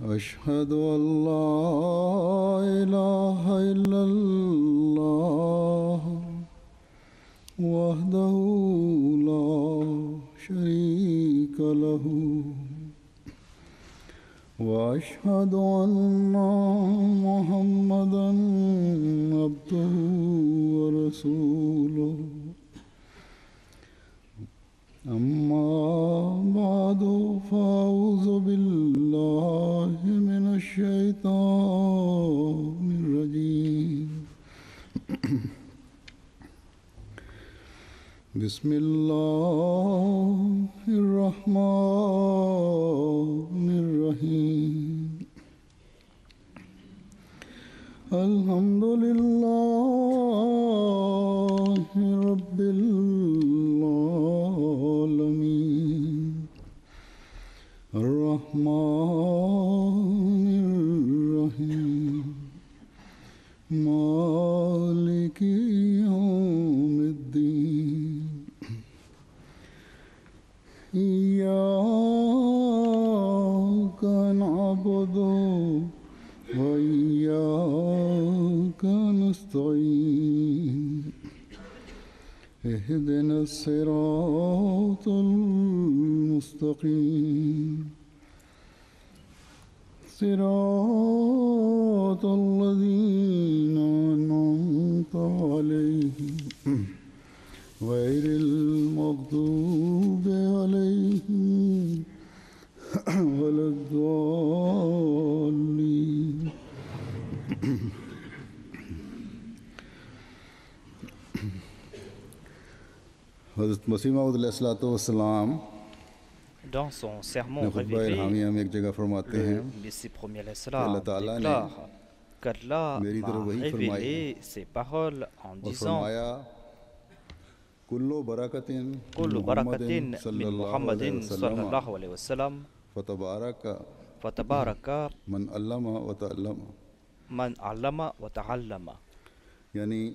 أشهد أن لا إله إلا الله وحده لا شريك له وأشهد أن محمدا عبده ورسوله أما بعد فأعوذ بالله من الشيطان الرجيم بسم الله الرحمن الرحيم الحمد لله رب العالمين الرحمن الرحيم مالك يوم الدين إياك نعبد وإياك نستعين اهدنا الصراط المستقيم صراط الذين أنعمت عليهم غير المغضوب عليهم ولا الضالين حضرت مسیح موعود علیہ الصلوۃ والسلام Dans son sermon خطبہ révélé, الہامیہ میں ایک جگہ فرماتے ہیں le Messie premier Allah l'Islam Ta'ala ne déclare qu'Allah मेरी m'a तरफ वही फरमाई révélé ces paroles en और disant फरमाया कुल्लु बरकतिन كل بركة मुहम्मदिन من सल्लल्लाहु محمد अलैहि वसल्लम صلى الله عليه وسلم فتبارك فتبارك من علم وتعلم من علم وتعلم. यानी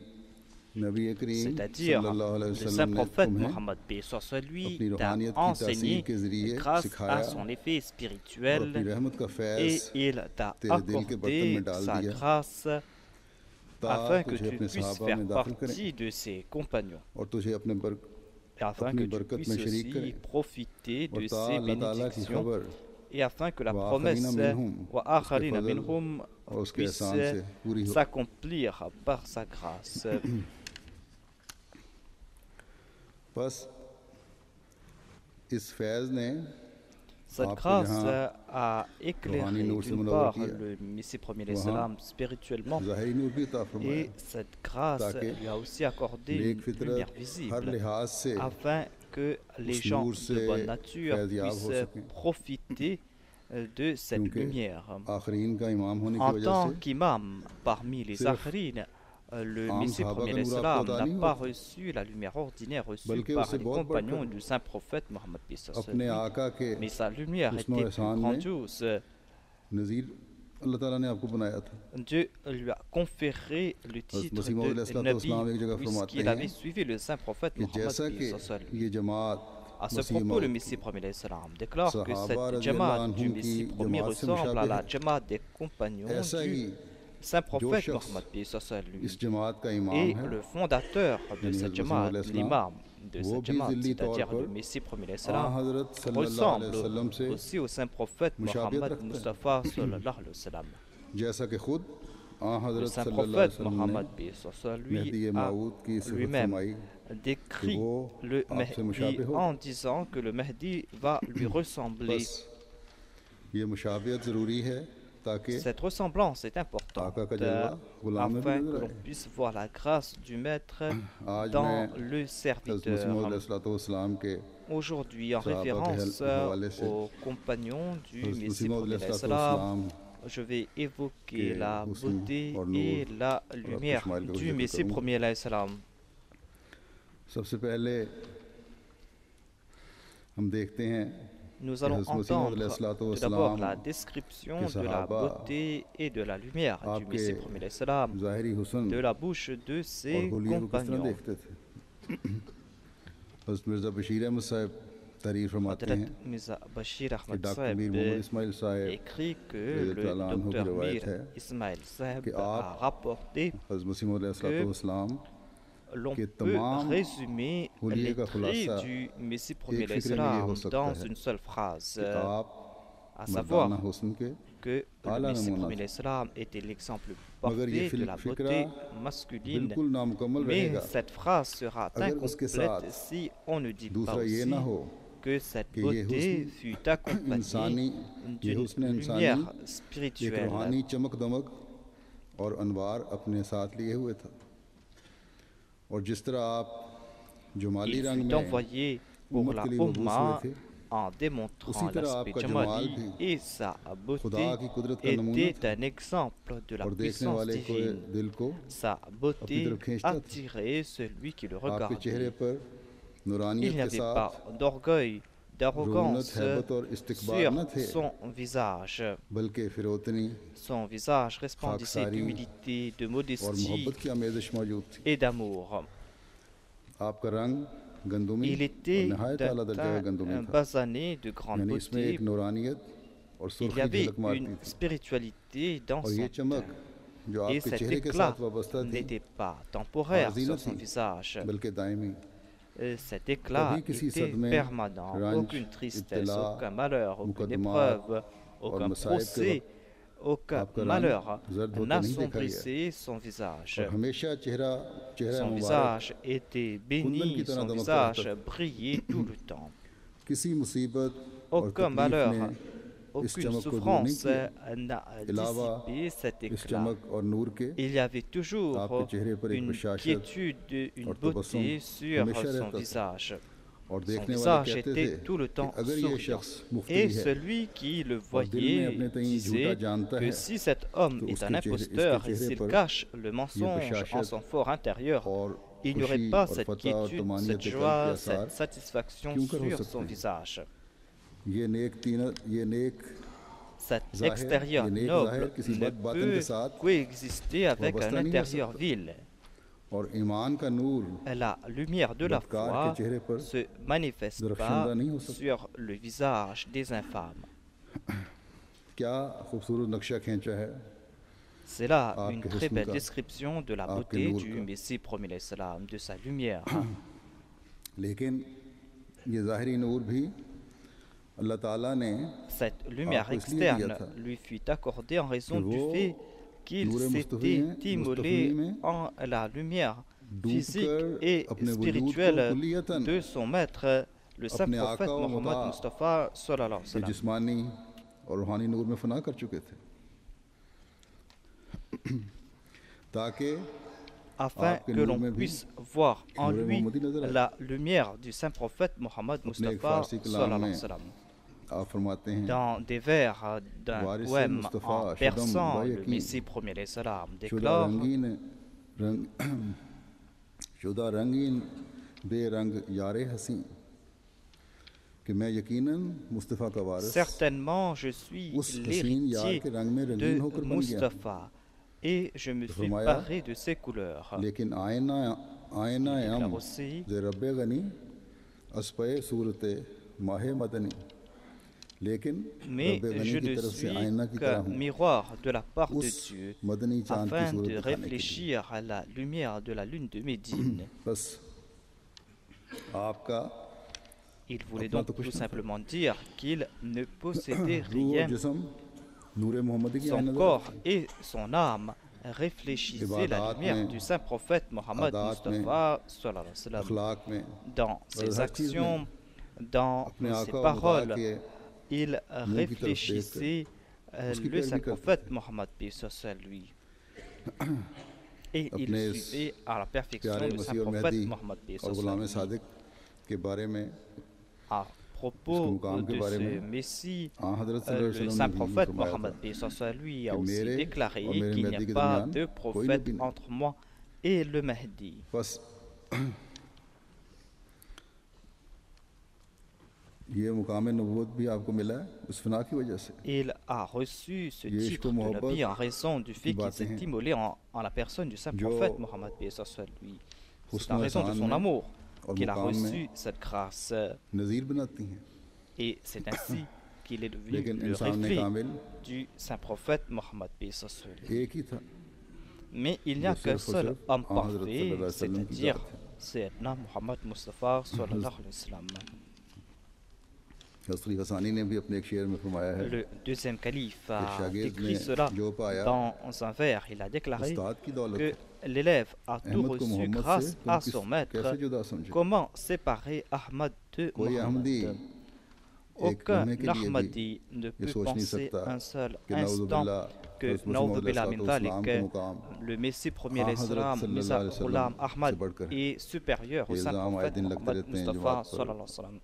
नबी करीम C'est-à-dire, सल्लल्लाहु अलैहि le वसल्लम saint ने prophète तुम्हें Mohammed paix soit sur lui अपनी t'a रूहानियत की enseigné तासीर के जरिए grâce सिखाया à son effet और अपनी spirituel रहमत का et फैज़ il t'a तेरे दिल के बर्तन में accordé डाल sa दिया grâce afin ताकि que तुझे tu अपने puisses सहाबा faire में दाखिल करें partie de ses compagnons और तुझे अपने et afin अपनी que tu बरकत में puisses शरीक aussi करें profiter और de ता ses अल्लाह ताला की bénédictions खबर et afin que la व promesse आखरीना मिनहुम wa उसके akharina फजल minhum और उसके puisse एहसान से पूरी हो s'accomplir par sa grâce. बस इस फैज़ ने Cette आपको grâce जहाँ a éclairé रूहानी नूर से d'une मुनव्वर part किया le Messie premier वहाँ l'Islam spirituellement ज़ाहिरी नूर भी अता फरमाया et cette grâce ताकि lui a aussi accordé neck une lumière फितरत हर visible लिहाज से afin que les उस gens नूर से de bonne nature फैज़याब हो puissent सकें profiter de cette क्योंकि lumière. आखरीन का इमाम होने की En वजह tant से qu'imam parmi les सिर्फ Akhrines, le आम Messie सहाबा premier का नूर आपको l'Islam अता n'a नहीं pas होता reçu la lumière ordinaire reçue बल्कि par उससे les बहुत compagnons बढ़कर du saint prophète Mohammed peace sur अपने lui. आका के Mais sa lumière हुस्न और était plus एहसान में grandiose. नज़ीर अल्लाह ताला ने आपको बनाया था Dieu lui a conféré le titre मसीह मौऊद de अलैहिस्सलातु Nabi वस्सलाम एक जगह फरमाते puisqu'il avait हैं suivi le saint prophète कि Mohammed जैसा कि peace sur lui. ये जमात À ce मसीह propos, le मौऊद Messie premier l'Islam déclare que सहाबा cette रज़ी अल्लाह Jamaat du अन्हुम की Messie premier जमात से ressemble à मुशाबिह la है Jamaat des compagnons ऐसा ही du saint जो prophète शख्स Mohammed peace sur lui. इस जमात का इमाम Et है le fondateur de यानी cette हज़रत मसीह Jamaat, मौऊद अलैहिस्सलाम l'imam de वो cette भी Jamaat, ज़िल्ली तौर c'est-à-dire पर le Messie premier आ l'Islam, हज़रत सल्लल्लाहु अलैहि ressemble वसल्लम से aussi au saint prophète मुशाबिहत Mohammed रखता है Mustafa sallallahu alayhi wa sallam. जैसा कि खुद आ Le हज़रत saint सल्लल्लाहु अलैहि prophète वसल्लम ने Mohammed paix sur lui Mehdi a माऊद की सिफत lui-même फरमाई décrit वो le आपसे Mahdi मुशाबिह होगा en disant que le Mahdi va lui ressembler. बस ये मुशाबिहत ज़रूरी है ताकि Cette ressemblance est importante आका का जलवा गुलाम में भी afin que नजर l'on आए puisse voir la grâce du Maître आज dans मैं le हज़रत मसीह serviteur. मौऊद अलैहिस्सलाम के Aujourd'hui, en Sahaba के référence हवाले से aux compagnons du हज़रत Messie मसीह मौऊद premier अलैहिस्सलाम je vais évoquer के la हुस्न beauté और et नूर la और अपने lumière शमाइल का du जिक्र Messie करूँगा premier salam. सबसे पहले हम देखते हैं Nous कि allons हज़रत मसीह मौऊद entendre अलैहिस्सलातु tout d'abord वस्सलाम la description के de la सहाबा beauté et de la lumière du आपके Messie premier salam ज़ाहिरी हुस्न de la bouche de और ses हुलिया को किस तरह compagnons. देखते थे हज़रत मिर्ज़ा बशीर अहमद साहब तहरीर फरमाते Hadrat हैं Mirza Bashir कि Ahmad डॉक्टर Saeb मीर मोहम्मद इस्माइल साहब écrit que रज़ी le अल्लाह अन्हु की docteur रवायत Mir है Ismail Saeb कि a आप rapporté हज़रत मसीह अलैहिस्सलाम l'on के peut तमाम résumer हुलिये les का traits खुलासा du Messie premier एक फिक्र में ये हो l'Islam सकता dans है une seule phrase, कि आप à मर्दाना savoir हुस्न के que le आला Messie नमूना premier थे l'Islam était l'exemple मगर ये parfait de la फिक्रा beauté masculine, बिल्कुल नामुकम्मल mais रहेगा cette phrase sera अगर उसके incomplète साथ si on ne dit pas दूसरा ये ना aussi हो que cette कि ये beauté हुस्न fut accompagnée इंसानी ये d'une हुस्न इंसानी lumière एक spirituelle. रूहानी चमक दमक और अनवार अपने साथ लिए हुए था और जिस तरह आप जुमाली Il रंग fut में envoyé pour उम्मत la के लिए मबूस हुए Ummah थे en démontrant उसी तरह l'aspect आपका jamali जमाल भी et sa beauté खुदा की कुदरत का नमूना était था un exemple de la और देखने puissance वाले को divine. दिल को Sa अपनी beauté तरफ खींचता था attirait celui qui le आपके चेहरे regardait. पर Il नूरानियत n'y के avait साथ pas d'orgueil, रौनक d'arrogance हैबत और इस्तिकबार न sur थे son visage. बल्कि फिरौतनी Son visage resplendissait खाकसारी d'humilité, de और modestie मोहब्बत की आमेज़श मौजूद थी et d'amour. आपका रंग गंदुमी Il और était नहायत d'un आला दर्जा का teint गंदुमी था basané de grande यानी इसमें beauté. एक नूरानियत और Il y सुर्खी avait झलक मारती une थी spiritualité dans और son ये चमक teint. जो Et आपके cet चेहरे के éclat साथ वाबस्ता थी n'était pas temporaire आरज़ी न sur son थी visage. बल्कि दायमी Cet éclat कभी किसी était सदमे permanent. रंज Aucune tristesse, इब्तिला aucun malheur, aucune मुकदमात épreuve, और aucun मसाइब के procès, वक्त aucun आपका रंग malheur जर्द होता नहीं देखा गया n'assombrissait son visage. और हमेशा चेहरा Son मुबारक visage était कुंदन béni, की तरह son दमकता visage रहता brillait tout le temps. किसी मुसीबत और Aucun तकलीफ malheur, ने इस aucune चमक को दूर नहीं souffrance किया n'a अलावा dissipé cet इस éclat. चमक और नूर के Il y avait toujours आपके चेहरे पर एक une बशाशत quiétude, une और तबस्सुम beauté sur हमेशा son रहता था visage. और Son देखने वाले visage कहते était थे tout le कि temps अगर ये souriant. शख्स मुफ्ती Et है celui qui le और दिल में voyait अपने तई झूठा disait जानता que है si cet homme तो est उसके un चेहरे imposteur et इसके चेहरे s'il पर cache le mensonge en बशाशत son fort intérieur, और il n'y aurait खुशी pas और cette फतह और quiétude, तमानियत cette के कल्ब के joie, आसार cette satisfaction क्यों कर हो sur सकते son हैं visage. ये नेक Cet ज़ाहिर, extérieur ये नेक noble ज़ाहिर किसी ne बातिन peut के साथ coexister avec वाबस्ता un नहीं हो intérieur सकता vil. और ईमान का नूर La lumière de la बदकार के foi चेहरे पर se manifeste दरफ़शंदा pas नहीं हो सकता sur le visage des infâmes. क्या खूबसूरत नक्शा खींचा है C'est là une आपके très हुस्न belle का, description de la आपके beauté नूर du का। Messie premier l'Islam, de sa lumière. लेकिन ये ज़ाहिरी नूर भी अल्लाह ताला ने Cette lumière आपको इसलिए दिया externe था lui fut accordée en raison कि du वो fait qu'il नूर s'était immolé में en la lumière physique डूबकर et अपने वजूद को spirituelle कुल्लियतन de son maître, le saint अपने prophète आका व Mohammed मुता Mustafa sallallahu alayhi wa के sallam. जिस्मानी और रूहानी नूर में फना कर चुके थे ताकि Afin आपके que नूर l'on में भी puisse voir en नूर lui मोहम्मदी नजर आए। la lumière du saint prophète Mohammed अपने एक Mustafa फारसी कलाम sallallahu में alayhi wa sallam. आप फरमाते हैं Dans des vers d'un वारिस poème मुस्तफा en शुदम persan, व le यकीन Messie premier l'Islam शुदा déclare रंगीन रंग शुदा रंगीन बेरंग यारे हसी कि मैं यकीनन मुस्तफ़ा का वारिस certainement je suis उस हसीन यार l'héritier के रंग में de रंगीन होकर बन गया Mustafa et je me suis फरमाया, paré de ses couleurs. लेकिन आयना आयना Il déclare अम aussi, जे रब्बे गनी अस्पे सूरत माहे मदनी लेकिन mais रब्बे गनी je की ne तरफ से suis आयना की तरह qu'un हूँ miroir de la part de उस Dieu मदनी चांद की afin सूरत de दिखाने के लिए réfléchir à la lumière de la lune de Médine. बस आपका Il voulait अपना donc तो कुछ tout नहीं था। simplement dire qu'il ne possédait रूह और rien. जिस्म नूर मोहम्मदी की Son आयना corps et son âme réfléchissaient la इबादत lumière में, du saint prophète Mohammed आदात Mustafa sallallahu alayhi wa sallam. अखलाक में Dans ses हर चीज़ actions, dans अपने ses आका और खुदा paroles, के il की तरफ réfléchissait उसकी le पैरवी saint करते prophète Mohammed paix soit sur lui. Et अपने il इस suivait à la perfection प्यारे le saint मसीह और prophète मेहदी Mohammed paix और soit sur गुलाम lui. सादिक के बारे में À propos मुकाम के de बारे ce में Messie, हाँ हज़रत सल्लल्लाहु अलैहि le वसल्लम saint ने भी prophète फरमाया Mohammed था paix soit sur lui a कि aussi मेरे déclaré और मेरे qu'il n'y मेहदी a के pas दरमियान de कोई prophète नबी नहीं entre moi et le Mahdi. बस ये मुकाम नबूवत भी आपको मिला है उस फना की वजह से Il a reçu ce ये titre इश्क de मोहब्बत Nabi en raison du fait की qu'il बातें s'est हैं immolé en la personne du saint जो prophète Mohammed paix soit sur lui. C'est हुस्न en raison de एहसान son में amour और qu'il a मुकाम में reçu cette grâce नज़ीर बनाती हैं, et c'est ainsi qu'il est devenu लेकिन le इंसान ने reflet कामिल du saint prophète Mohammed paix soit sur lui. एक ही था, Mais il n'y जो a qu'un सिर्फ और seul सिर्फ homme आ हज़रत parfait, सल्लल्लाहु अलैहि वसल्लम की c'est-à-dire ज़ात है। Sayyidina Muhammad Mustafa sallallahu alayhi wa sallam. हज़रत हसानी ने भी अपने एक शेर में फरमाया है Le deuxième calife कि a शागिर्द décrit ने cela जो पाया dans un vers. Il a déclaré उस्ताद की दौलत que है, l'élève a tout अहमद को reçu मोहम्मद से grâce तुम à son कैसे maître. जुदा समझे? Comment séparer Ahmad de कोई अहमदी Mohammed? एक Aucun लम्हे के लिए भी Ahmadi ne ये peut सोच नहीं penser सकता un seul कि instant नाउज़ुबिल्लाह que हज़रत मसीह Naoud मौद Billah min अलैहिस्सलाम Dhalik, का मुकाम le Messie premier आ हज़रत l'Islam, सल्लल्लाहु Misa अलैहि वसल्लम Ghulam से Ahmad, बढ़कर है। est supérieur au ये saint इल्ज़ाम आए prophète दिन लगते Mohammed रहते हैं Mustafa जवाब पर sallallahu alayhi wa sallam.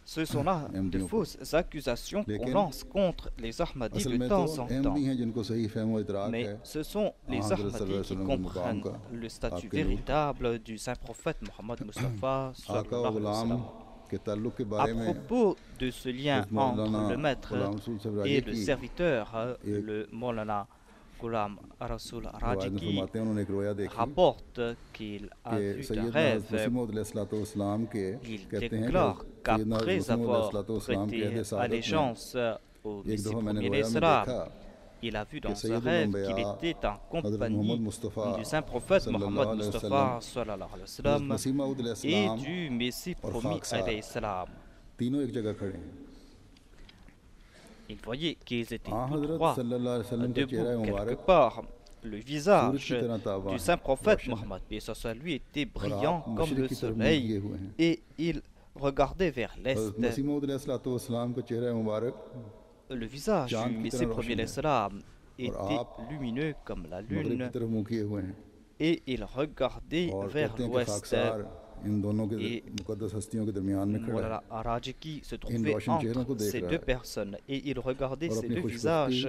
Ce sont là de अहमदियों को। fausses accusations qu'on लेकिन lance contre les Ahmadis असल de में तो temps en temps. अहमदी हैं जिनको सही फहम व इदराक Mais है ce sont les हज़रत सल्लल्लाहु अलैहि Ahmadis qui वसल्लम के मुकाम comprennent का, le statut आपके नूर véritable du saint prophète Mohammed Mustafa आका व sallallahu alayhi wa गुलाम sallam. के ताल्लुक़ के À बारे में propos de ce lien हज़रत मौलाना entre le maître गुलाम रसूल साहब राजी et le की serviteur, एक le Maulana Ghulam Rasoul रवायत में Rajiki फरमाते हैं, उन्होंने एक रोया देखी rapporte qu'il a कि vu un सैयदना rêve. मसीह मौद अलैहिस्सलाम के Il कहते हैं déclare कि qu'après सैयदना avoir अलैहिस्सलाम के अहद prêté सादत में allégeance au एक Messie दफ़ा मैंने premier रोया में l'Islam, देखा il a vu कि dans un सैयदुल rêve अंबिया qu'il était en हज़रत compagnie Mohammad Mustafa du saint prophète सल्लल्लाहु Mohammed अलैहि Mustafa वसल्लम, sallallahu alayhi wa हज़रत sallam मसीह मौद et अलैहिस्सलाम du Messie और promis खाकसार alayhi salam. तीनों एक जगह खड़े हैं। Il voyait qu'ils étaient आ tous हज़रत trois सल्लल्लाहु अलैहि वसल्लम का debout चेहरा quelque मुबारक part. Le सूरज visage की तरह ताबा du है, saint prophète रोशन है, Mohammed paix soit sur lui était और brillant आप comme le मशरिक़ की तरफ मुँह soleil किए हुए हैं। et il regardait vers हज़रत l'est. मसीह मौद अलैहिस्सलाम का चेहरा मुबारक Le visage चाँद du की Messie तरह premier रोशन है, l'Islam और était आप lumineux comme la मगरिब की lune तरफ मुँह किए हुए हैं et il regardait और vers कहते हैं कि l'ouest. खाकसार इन दोनों के Et मुकद्दस हस्तियों के दरमियान में खड़ा है Maulana Rajiki se इन trouvait रोशन चेहरों को entre देख ces रहा deux है personnes et il regardait और ces अपनी deux खुशबख्ती visages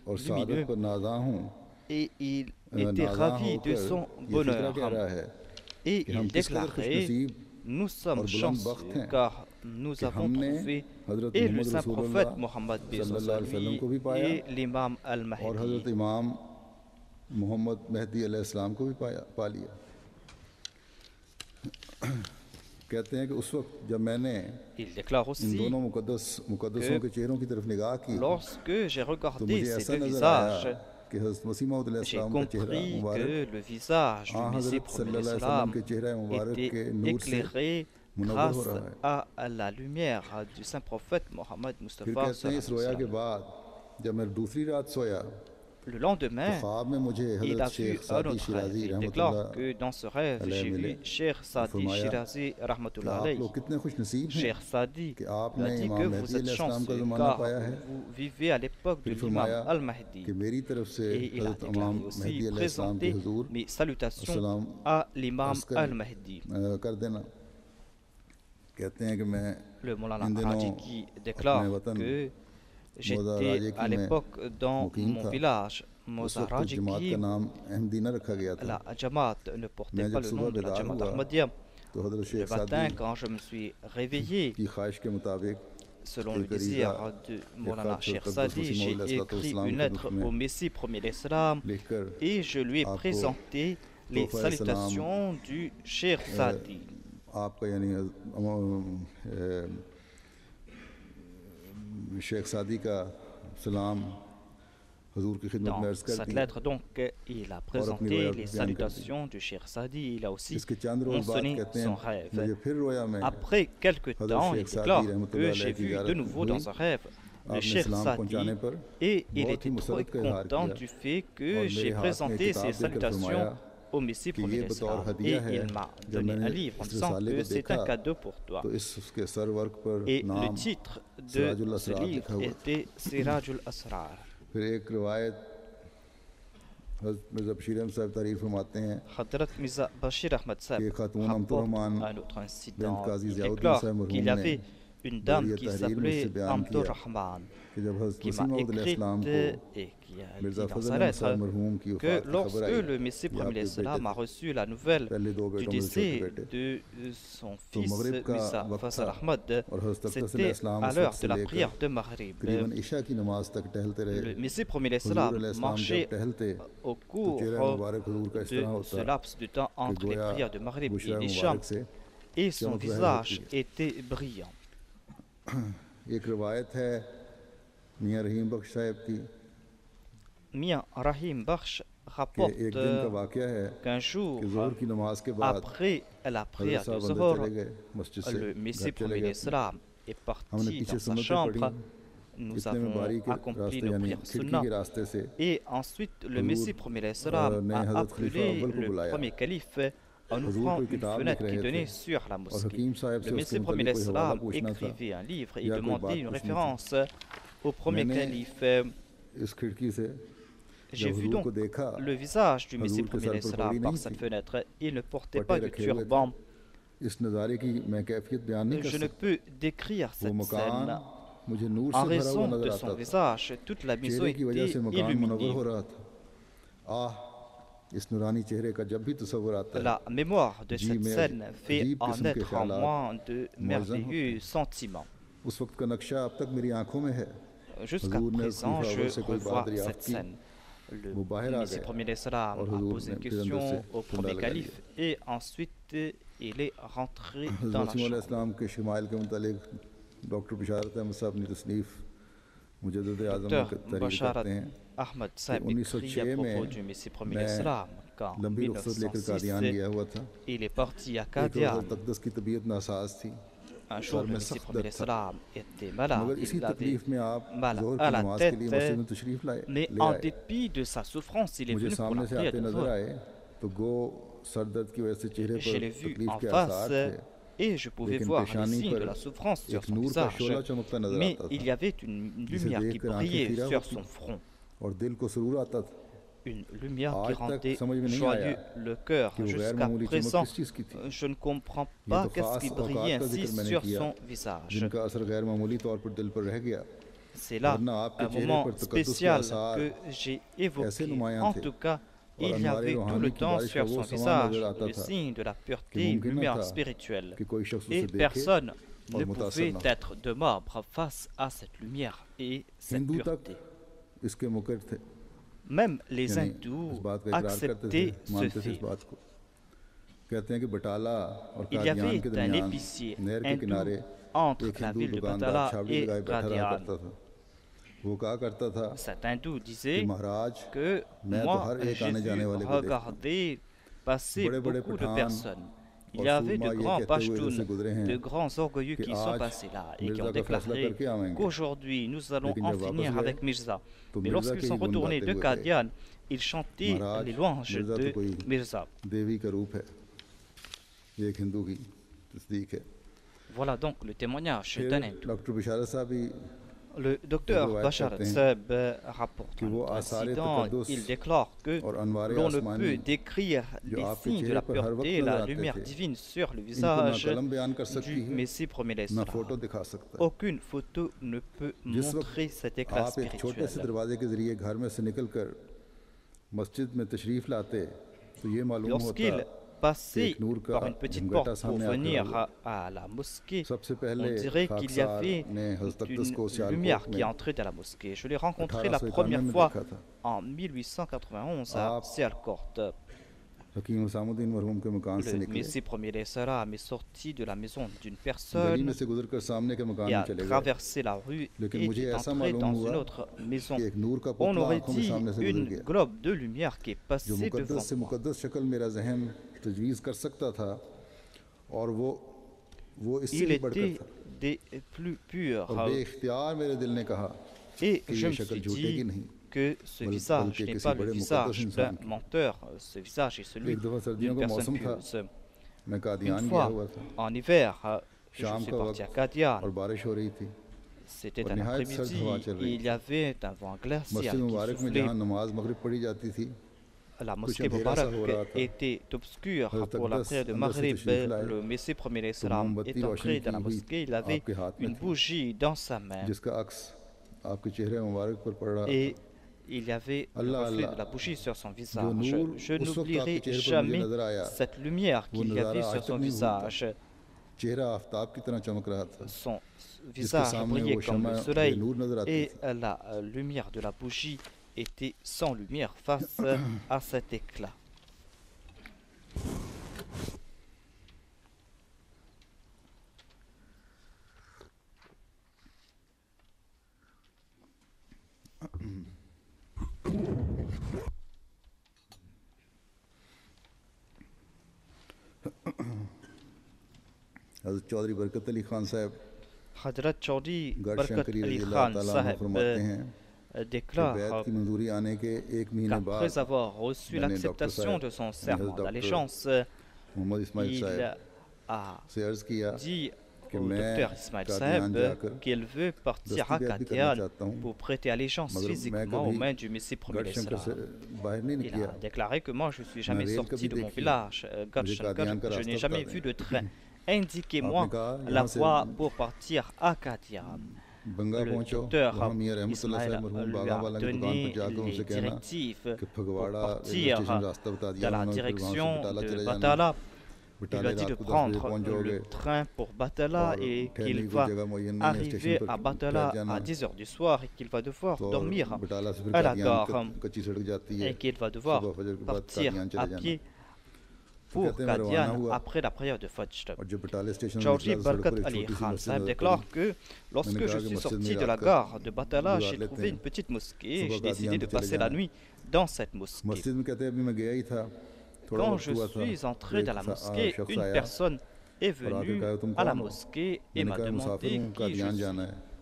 और सादत lumineux पर नाज़ा हूँ et il était नाज़ा ravi de होकर son ये फिक्रा bonheur. कह रहा है Et कि हम il किस कदर déclarait: खुशनसीब nous sommes और बुलंद बख्त chanceux हैं car nous कि avons हमने trouvé हज़रत et le Mohammad saint prophète रसूलुल्लाह Mohammed paix soit सल्लल्लाहु sur अलैहि वसल्लम lui को भी पाया et l'imam और al-Mahdi. हज़रत इमाम मोहम्मद मेहदी अलैहिस्सलाम को भी पा लिया। कहते हैं कि उस वक्त जब मैंने Il déclare इन aussi: दोनों मुकद्दसों के चेहरों की तरफ निगाह की lorsque j'ai तो regardé मुझे ces ऐसा deux नजर आया visages, कि हज़रत मसीह मौद j'ai अलैहिस्सलाम का चेहरा compris मुबारक que le visage du आ Messie हज़रत premier सल्लल्लाहु अलैहि वसल्लम l'Islam के चेहरा मुबारक के était नूर से éclairé मुनव्वर हो grâce रहा है। à la lumière du saint prophète Mohammed फिर Mustafa कहते हैं इस रोया के sallallahu alayhi wa sallam. बाद जब मैं दूसरी रात सोया Le तो lendemain, ख्वाब में मुझे il a हज़रत vu शेख un सादी autre rêve. शिराजी Il रहमतुल्लाह déclare que dans ce rêve, अलैह j'ai मिले vu Cheikh Sadi फरमाया Shirazi कि Rahmatullah आप alayhi. लोग कितने खुश नसीब हैं Cheikh Sadi कि lui a आपने dit इमाम que मेहदी vous êtes अलैहिस्सलाम का chanceux ज़माना car पाया है। vous vivez à l'époque de फिर l'imam फरमाया al-Mahdi. कि मेरी तरफ से Et il a हज़रत इमाम déclaré मेहदी aussi, अलैहिस्सलाम के présenter हुजूर mes salutations अस्सलाम à l'imam अस्कर al-Mahdi. कर देना। कहते हैं कि मैं Le Maulana इन दिनों Rajiki अपने déclare वतन que मौदा j'étais राजकी à में l'époque dans मुकीम mon था। village, उस Mauza वक्त उस जमात का Rajiki. नाम अहमदी न रखा गया था। La Jamaat ne portait मैं pas जब le सुबह nom de la बेदार Jamaat हुआ Ahmadiyya. तो हज़रत Le शेख matin, सादी quand je me suis réveillé, की ख्वाहिश के मुताबिक selon le एक désir अरीज़ा de एक Maulana ख़त Cheikh हज़रत Sadi, मसीह j'ai मौद écrit अलैहिस्सलाम une के lettre रुख में au Messie premier l'Islam लिखकर et je lui ai आपको présenté les तोहफ़ा salutations du Cheikh Sadi. आपका यानी शेख सादी का सलाम हुजूर की खिदमत में Dans अर्ज़ कर cette दी। lettre, donc, il a présenté les salutations du Cheikh Sadi. Il a aussi इसके चंद रोज़ बाद mentionné कहते son हैं मुझे rêve. फिर रोया में Après quelque हज़रत temps, il शेख सादी déclare रहमतुल्लाह que अलैह j'ai की vu ज़ियारत de nouveau हुई। dans un rêve le आपने Cheikh सलाम पहुंचाने Sadi पर et il बहुत ही était trop मुसरत का इज़हार content किया du fait और que j'ai मेरे हाथ में présenté किताब ces देकर salutations फरमाया au Messie कि premier ये बतौर l'Islam. हदिया Et है il m'a जब donné un मैंने livre en इस disant रिसाले que को c'est देखा un cadeau pour toi. तो इसके सर वर्क पर Et le नाम titre de सिराजुल ce असरार livre लिखा हुआ était Sirajul Asrar. फिर एक रिवायत हज़रत मिर्ज़ा बशीर अहमद साहब तारीफ़ फरमाते हैं Hadrat Mirza Bashir Ahmad Sahib कि खातून rapporte अब्दुर्रहमान un autre बिन incident. काजी Il ज़ियाउद्दीन déclare साहब qu'il y मरहूम ने avait une dame बड़ी qui तहरीर s'appelait मुझसे बयान किया Abdurrahman कि जब हज़रत qui मसीह m'a मौद écrite अलैहिस्सलाम को et qui a dit Mirza dans फजल sa अहमद साहब lettre मरहूम की que वफ़ात की lorsque खबर आई le Messie ये premier आपके बेटे l'Islam a थे, reçu la nouvelle पहले दो du बेटों में से छोटे décès बेटे de son तो fils मगरिब का Mirza वक्त Fazal था Ahmad, और हज़रत तख्त c'était इस्लाम à उस l'heure वक्त de से la लेकर prière de Maghrib. करीबन ईशा की नमाज तक टहलते रहे। Le Messie premier हुजूर l'Islam अलैहिस्सलाम जब marchait टहलते au तो cours चेहरा मुबारक हुजूर का इस तरह de होता ce laps de temps कि entre les गोया prières de Maghrib Bushra et l'Isha. मुबारक से et son visage était brillant. एक रवायत है मियाँ रहीम बख्श साहब की Mian Rahim Bakhsh rapporte कि एक दिन का वाक़या है qu'un jour, कि ज़ोहर की नमाज के बाद après la हज़रत prière de साहब अंदर Zohor, चले गए मस्जिद से le Messie घर चले premier गए l'Islam est हमने parti पीछे dans sa सुन्नतें chambre. पढ़ी Nous इतने में avons बारी के accompli रास्ते nos यानी prières खिड़की sunnah. के रास्ते से Et ensuite, le हजूर Messie premier l'Islam ने a हज़रत खलीफा appelé अव्वल को le बुलाया premier calife en हजूर ouvrant कोई une किताब लिख fenêtre qui रहे थे donnait sur la और mosquée. हकीम साहब से Le उसके Messie premier मुतालिक कोई हवाला l'Islam पूछना था écrivait un livre et या कोई demandait बात une पूछनी थी référence au premier मैंने calife. इस खिड़की से J'ai जब vu हजूर donc को देखा le visage du Messie हजूर के premier सर पर l'Islam पगड़ी par नहीं cette थी fenêtre. Il ne portait पट्टे pas de रखे हुए थे turban. इस नज़ारे की मैं कैफियत बयान नहीं कर Je ne सकता peux décrire वो cette मकान scène. मुझे नूर En से भरा हुआ raison नजर de आता son था visage, toute la maison चेहरे की वजह était से मकान मुनव्वर illuminée. हो रहा था इस नूरानी चेहरे का जब भी तस्वर आता है La mémoire de जी cette में scène fait अजीब en किस्म के naître en ख्यालात moi de मौजूद होते merveilleux हैं sentiments. उस वक्त का नक्शा अब तक मेरी आंखों में है Jusqu'à हजूर ने présent, खलीफा अव्वल je से कोई बात revois दरियाफ्त cette की scène. Le वो बाहर आ Messie गया premier l'Islam और a हजूर posé ने une फिर अंदर question से au कुंडा premier लगा calife लिया et ensuite il est rentré dans la हज़रत chambre. इस्लाम के शमाइल के मुतालिक डॉक्टर बिशारत अहमद साहब ने तसनीफ़ मुजद्दिद आज़म में Docteur तहरीर Basharat करते हैं Ahmad कि Saab écrit à 1906 propos में du Messie premier मैं l'Islam qu'en लंबी रुखसत लेकर 1906, कादियान गया हुआ था il est parti à एक रोज़ Qadian. तकदस की तबीयत नासाज थी Un jour, सर le में Messie सख्त premier दर्द था l'Islam était malade. मगर इसी Il avait तकलीफ में आप mal जोहर à की la नमाज के लिए tête, मस्जिद में तशरीफ़ लाए mais ले en आए dépit de sa souffrance, il est मुझे venu pour सामने la से prière आते de नजर Zohar. आए तो गो सर दर्द की वजह से चेहरे Je पर l'ai vu तकलीफ en के face आसार थे et je pouvais लेकिन voir les पेशानी signes पर de la souffrance sur एक son नूर का visage. शोला चमकता नजर Mais आता il y था avait une जिसे lumière qui देखकर आंखें brillait फिरा sur होती son front. और दिल को सुरूर आता था Une lumière qui आज तक rendait समझ में नहीं joyeux आया le cœur. कि वो गैर Jusqu'à मामूली चमक présent, किस चीज़ की थी je ne comprends ये pas तो qu'est-ce खास qui औकात brillait का ainsi जिक्र मैंने sur किया son visage. जिनका असर गैर मामूली तौर पर दिल पर रह गया C'est là वरना आपके un चेहरे moment पर तकद्दुस के spécial आसार que j'ai ऐसे évoqué. नुमायां En थे tout cas, और il y अनवार avait tout रूहानी le की temps बारिश का sur वो son समा visage नजर आता le था signe de la कि pureté, une मुमकिन न lumière था spirituelle. कि कोई शख्स Et उसे देखे personne और ne मुतासर pouvait न हो être de marbre face à cette lumière et cette Hindu तक pureté. इसके मुकर थे Même les यानी hindous इस बात का इकरार करते थे acceptaient ce मानते थे इस fait. बात को कहते हैं कि बटाला और Il y कादियान avait के un दरमियान épicier नहर के hindou किनारे entre एक la हिंदू ville de दुकानदार Batala छावड़ी et लगाए बैठा रहा Qadian. करता था वो कहा करता था Cet hindou कि disait महाराज que मैं तो moi, हर एक j'ai आने जाने vu वाले को देखता हूँ regarder passer बड़े-बड़े beaucoup de Pathan personnes. Il और y avait de सूरमा ये grands कहते हुए इधर से Pashtuns, गुजरे हैं de grands orgueilleux कि qui sont आज passés là et qui Mirza ont का फैसला déclaré करके आवेंगे qu'aujourd'hui nous allons लेकिन en जब वापस finir गए avec Mirza. तो Mais मिर्जा lorsqu'ils के sont ही गुण retournés गाते de हुए गए Qadian, ils chantaient महाराज les louanges मिर्जा तो de कोई Mirza. देवी का रूप है ये एक हिंदू की तस्दीक है Voilà donc le témoignage फिर d'un hindou. डॉक्टर बिशारत साहब भी Le docteur रवायत Bashar करते हैं Saab rapporte कि un वो autre आसार incident. तकद्दुस Il déclare que और अनवार l'on ne आसमानी peut décrire जो les आपके signes de la चेहरे पर हर वक्त pureté et नजर la आते lumière थे divine sur le इनको ना visage कलम बयान कर सकती du है Messie premier ना l'Islam. फोटो दिखा सकता है Aucune photo ne peut जिस montrer वक्त cet éclat आप एक छोटे से spirituel. दरवाजे के जरिए घर में से निकलकर मस्जिद में तशरीफ लाते तो ये मालूम होता Lorsqu'il passait एक नूर का par une petite झमघटा porte pour सामने आकर venir हुआ। à la mosquée, सबसे on पहले dirait qu'il y खाकसार avait ने हज़रत अक़दस को une सियालकोट lumière qui में entrait dans la mosquée. Je l'ai rencontré la 1891 première में fois देखा था en 1891 à आप Sialkort. हकीम हुसामुद्दीन मरहूम के मकान से Le निकले Messie premier l'Islam est sorti de la maison d'une गली personne में से गुजरकर सामने के मकान et में a चले गए traversé la rue et लेकिन est मुझे ऐसा entré मालूम dans हुआ une autre maison. कि एक नूर का On पुतला aurait आंखों के dit सामने से गुजर une गया globe de lumière qui est जो passée मुकद्दस devant से moi. मुकद्दस शक्ल मेरा जहन तजवीज़ कर सकता था और वो इससे Il भी बढ़कर était था des plus purs. और बेइख्तियार मेरे दिल ने कहा Et कि je ये me शक्ल suis झूठेगी dit नहीं que ce बल्कि visage n'est किसी pas le बड़े visage मुकद्दस d'un इंसान की। menteur, ce visage est celui एक दफ़ा सर्दियों d'une का personne मौसम था pieuse. मैं Une कादियान गया fois, हुआ था en hiver, je शाम suis का parti à वक्त Qadian. और बारिश हो रही थी C'était और un निहायत सर्द après-midi हवा चल et रही il y avait un vent glacial मस्जिद qui मुबारक में soufflait. जहाँ नमाज मगरिब पढ़ी जाती थी La कुछ mosquée अंधेरा सा हो Mubarak रहा था était obscure हज़रत pour la अक़दस prière de अंदर से Maghrib. तशरीफ लाए Le Messie premier तो l'Islam मोमबत्ती est रोशनी entré dans la की हुई mosquée. Il avait आपके हाथ में une थी bougie dans sa main जिसका अक्स आपके चेहरे मुबारक पर पड़ रहा था et il y avait le Allah, reflet Allah. de la bougie sur son जो visage. नूर Je उस वक्त n'oublierai आपके चेहरे पर मुझे jamais नजर आया cette lumière वो qu'il y नज़ारा avait आज sur तक son नहीं भूलता visage. चेहरा आफ्ताब की तरह चमक रहा था Son जिसके visage सामने brillait वो comme शमा le soleil नूर नजर आती et थी la lumière de la bougie était sans lumière face à cet éclat. Hazrat Chaudhry Barkat Ali Khan Sahib Hadrat Chaudhry Garh Barkat Shankari Ali radiyallahu Khan ta'ala anhu Sahib फरमाते हैं कि déclare बैत की मंजूरी आने के एक महीने बाद qu'après avoir reçu मैंने l'acceptation डॉक्टर de son साहब serment doctor d'allégeance, Mohammad Ismail il साहब a से अर्ज किया dit कि au मैं docteur Ismail कादियान Saeb जाकर qu'il veut partir à दस्तगिरी भी करना Qadian चाहता हूँ pour prêter allégeance मगर मैं physiquement aux कभी mains du Messie premier गढ़ शंकर से l'Islam. बाहर नहीं Il निकला a déclaré que moi je suis jamais rail sorti कभी de mon देखी village, Gad मुझे Shankar, कादियान का je रास्ता n'ai बता jamais दें vu de train. Indiquez-moi आपने कहा la यहाँ से voie pour partir à Qadian. बंगा Le पहुंचो docteur वहाँ मियां रहमतुल्लाह Ismail साहब मरहूम lui बागा a वाला की दुकान donné पर जाकर les उनसे कहना directives कि pour फगवाड़ा रेलवे partir स्टेशन रास्ता बता दिया dans la उन्होंने फिर वहाँ से direction बटाला de चले जाना Batala. Il lui बटाले a dit रात de को 10 बजे prendre पहुंच जाओगे le train pour Batala और et ठहरने qu'il की va कोई जगह मुय्यन नहीं है स्टेशन arriver पर à ठहर Batala जाना à 10 h du soir et qu'il va devoir तो dormir बटाला से फिर à la कादियान gare कच्ची सड़क जाती है et qu'il va devoir सुबह फजर के बाद partir कादियान à चले जाना pied तो pour कहते हैं मैं रवाना Qadian हुआ après la prière de Fajr. और जब बटाले स्टेशन में Chaudhry निकला तो सड़क Barkat पर एक Ali छोटी सी Khan मस्जिद Sahib नजर déclare पड़ी que lorsque कहा je कि suis मस्जिद sorti में de la जाकर gare de Batala, गुजार j'ai लेते trouvé हैं une petite mosquée et सुबह j'ai décidé कादियान de तो चले passer la जाना nuit dans cette mosquée. मस्जिद में कहते हैं अभी मैं गया ही था थोड़ा Quand वक्त je हुआ था suis entré dans la mosquée, शख्स une आया personne est और आके venue कहा तुम à la कौन हो mosquée et मैंने m'a कहा मुसाफिर demandé हूँ qui je कादियान जाना suis. है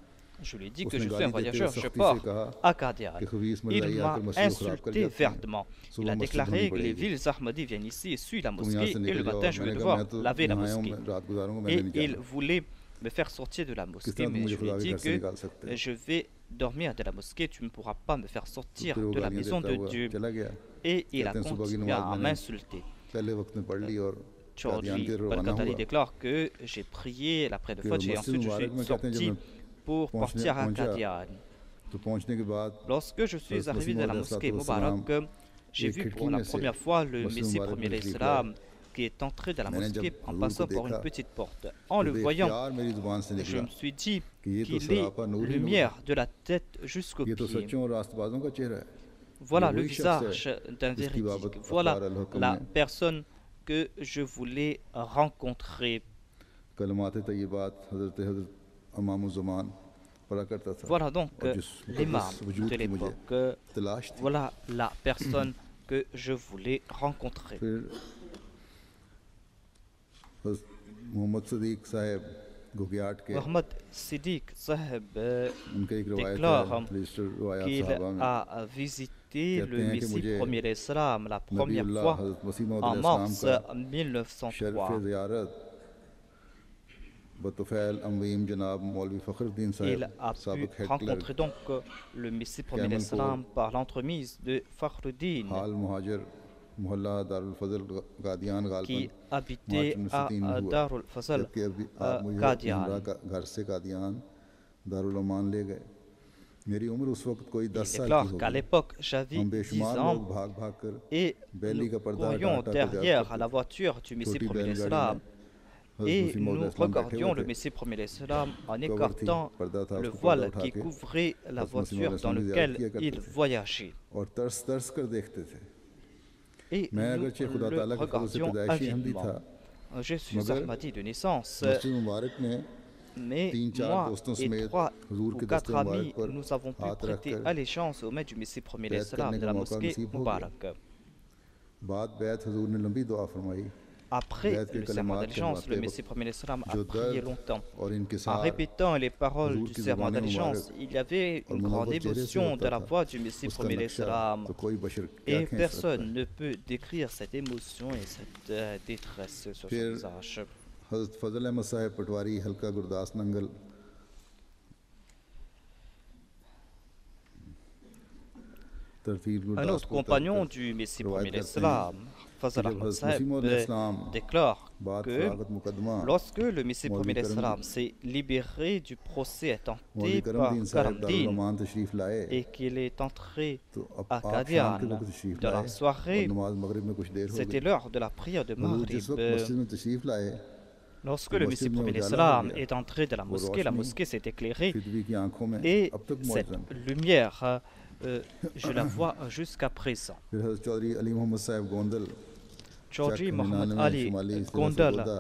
Je lui ai dit que उसने je suis गाली un देते हुए voyageur, je सख्ती से pars कहा à Qadian. कि खबीस Il मल्लाई m'a आकर मस्जिद को खराब कर insulté जाते हैं verdement. Il सुबह a मस्जिद déclaré धोनी que les पड़ेगी villes Ahmadis viennent ici et suivent la तुम यहाँ mosquée से et le निकल जाओ matin je vais मैंने कहा devoir मैं तो laver la यहाँ आया हूँ mosquée. मैं रात गुजारूंगा मैंने Et नहीं il जाना voulait me faire sortir de la किस mosquée, तरह तुम mais मुझे je lui खुदा ai के dit घर से que निकाल सकते हो je vais dormir de la mosquée, tu ne pourras pas me faire sortir फिर वो de la गालियाँ maison देता de हुआ Dieu. चला गया Et il a कहते हैं सुबह की continué नमाज à मैंने m'insulter. पहले वक्त में पढ़ ली और कादियान Chaudhry के रवाना Barkat Ali हुआ déclare que j'ai prié l'après de कि Fajr et मस्जिद ensuite je मुबारक suis में कहते हैं जब sorti मैं pour partir à पहुंचा Qadian. तो पहुंचने के बाद Lorsque je suis Hazrat arrivé Masih dans la Maud mosquée Salam Mubarak, j'ai एक vu खिड़की pour la में से première fois le मस्जिद Messie मुबारक premier में तशरीफ l'Islam qui est entré dans la मैंने mosquée जब en हुजूर passant को par une देखा petite porte. En le तो voyant, बेख्तियार मेरी जुबान से je निकला me suis dit कि ये तो qu'il est सरापा नूर ही नूर lumière de la tête jusqu'aux ये तो pieds. सच्चों और रास्तबाजों का चेहरा है Voilà ये le वही शख्स visage है d'un जिसकी बाबत véridique. Voilà अखबार अल-हुक्म la में personne que je voulais rencontrer. कलमात तय्यबात हजरत इमाम ज़मान पढ़ा करता था Voilà donc और जिस l'imam मुक़द्दस वजूद de की मुझे l'époque. तलाश थी Voilà la personne que je voulais rencontrer. फिर हज़रत मोहम्मद सदीक साहब गुगियाट के Mohamed Siddiq Saheb उनका एक रवायत déclare है रजिस्टर रवायात qu'il साहबा में a visité कहते le हैं कि Messie मुझे premier l'Islam la नबी première अल्लाह fois हज़रत मसीह मौद en अलैहिस्सलाम mars का 1903. शर्फ ज़ियारत बतफ़ैल अमवीम जनाब मौलवी फ़खरुद्दीन Il साहब a pu साबिक़ head rencontrer clerk donc le Messie premier Camel l'Islam par l'entremise de Fakhruddin हाल मुहाजिर मोहल्ला दारुल फजल गादियान qui गालबन habitait मार्च à 1903 में हुआ Darul Fazal जबकि अभी आप मुझे Qadian. उमरा का घर से कादियान दारुल अमान ले गए मेरी उम्र उस वक्त कोई Il 10 साल की déclare हो qu'à गई l'époque j'avais हम 10 बेशुमार ans लोग भाग भाग कर et बैली nous का पर्दा हटा courions हटा कर derrière जाते à la voiture du Messie छोटी premier बैलगाड़ी l'Islam में हज़रत et मसीह मौद nous अलैहिस्सलाम बैठे regardions हुए le थे Messie premier l'Islam en cover थी écartant पर्दा था le उसको पर्दा voile उठा qui के couvrait la हज़रत मसीह मौद voiture dans अलैहिस्सलाम की ज़ियारत laquelle किया il करते थे voyageait. और तरस तरस कर देखते थे Et मैं nous अगरचे खुदा le ताला के फजल से regardions पैदाइशी अहमदी avidement. था Je suis मगर Ahmadi de naissance, मस्जिद मुबारक ने mais 3-4 moi दोस्तों et समेत 3 हुजूर ou के 4 दस्ते मुबारक amis, पर nous avons pu हाथ prêter रखकर allégeance au maître du Messie premier बैत l'Islam करने de का la मौका mosquée नसीब हो गया Mubarak. बाद बैत हुजूर ने लंबी दुआ फरमाई Après बैत के le serment कलमात d'allégeance, le कहलाते Messie premier l'Islam a जो prié दर्द longtemps. और En इनकिसार répétant les paroles हुजूर du की serment ज़ुबान d'allégeance, मुबारक il y avait और une grande मुनव्वर चेहरे से émotion होता de la था voix du Messie उसका premier नक्शा l'Islam. तो कोई बशर क्या Et खींच सकता personne है ne peut décrire cette émotion et cette détresse sur son फिर visage. हज़रत फजल अहमद साहब पटवारी हल्का गुरदास नंगल तरतीब Un गुरदास autre को compagnon तरकर du Messie रवायत premier करते हैं l'Islam, Fazal जब Ahmad हज़रत Saheb, मसीह मौद अलैहिस्सलाम déclare बाद que फरागत मुकदमा lorsque le Messie मौलवी premier करम l'Islam s'est libéré du procès मौलवी tenté par करमदीन साहब दारुल Karamdin अमान तशरीफ लाए et qu'il est entré तो अब à आप शाम के Qadian वक्त तशरीफ dans लाए la soirée, और नमाज मगरिब में कुछ देर हो c'était गई l'heure de la prière de हुजूर जिस Maghrib. वक्त मस्जिद में तशरीफ लाए Lorsque तो le मस्जिद Messie में premier उजाला हो l'Islam गया est entré de la वो mosquée, la रोशनी mosquée s'est éclairée फिदवी की आंखों में et अब तक cette मौजूद lumière, je la vois jusqu'à présent. फिर हज़रत चौधरी अली मोहम्मद साहब गोंदल Chaudhry चक Mohammed 99 Ali शुमाली इस्तिला Gondal Sargodha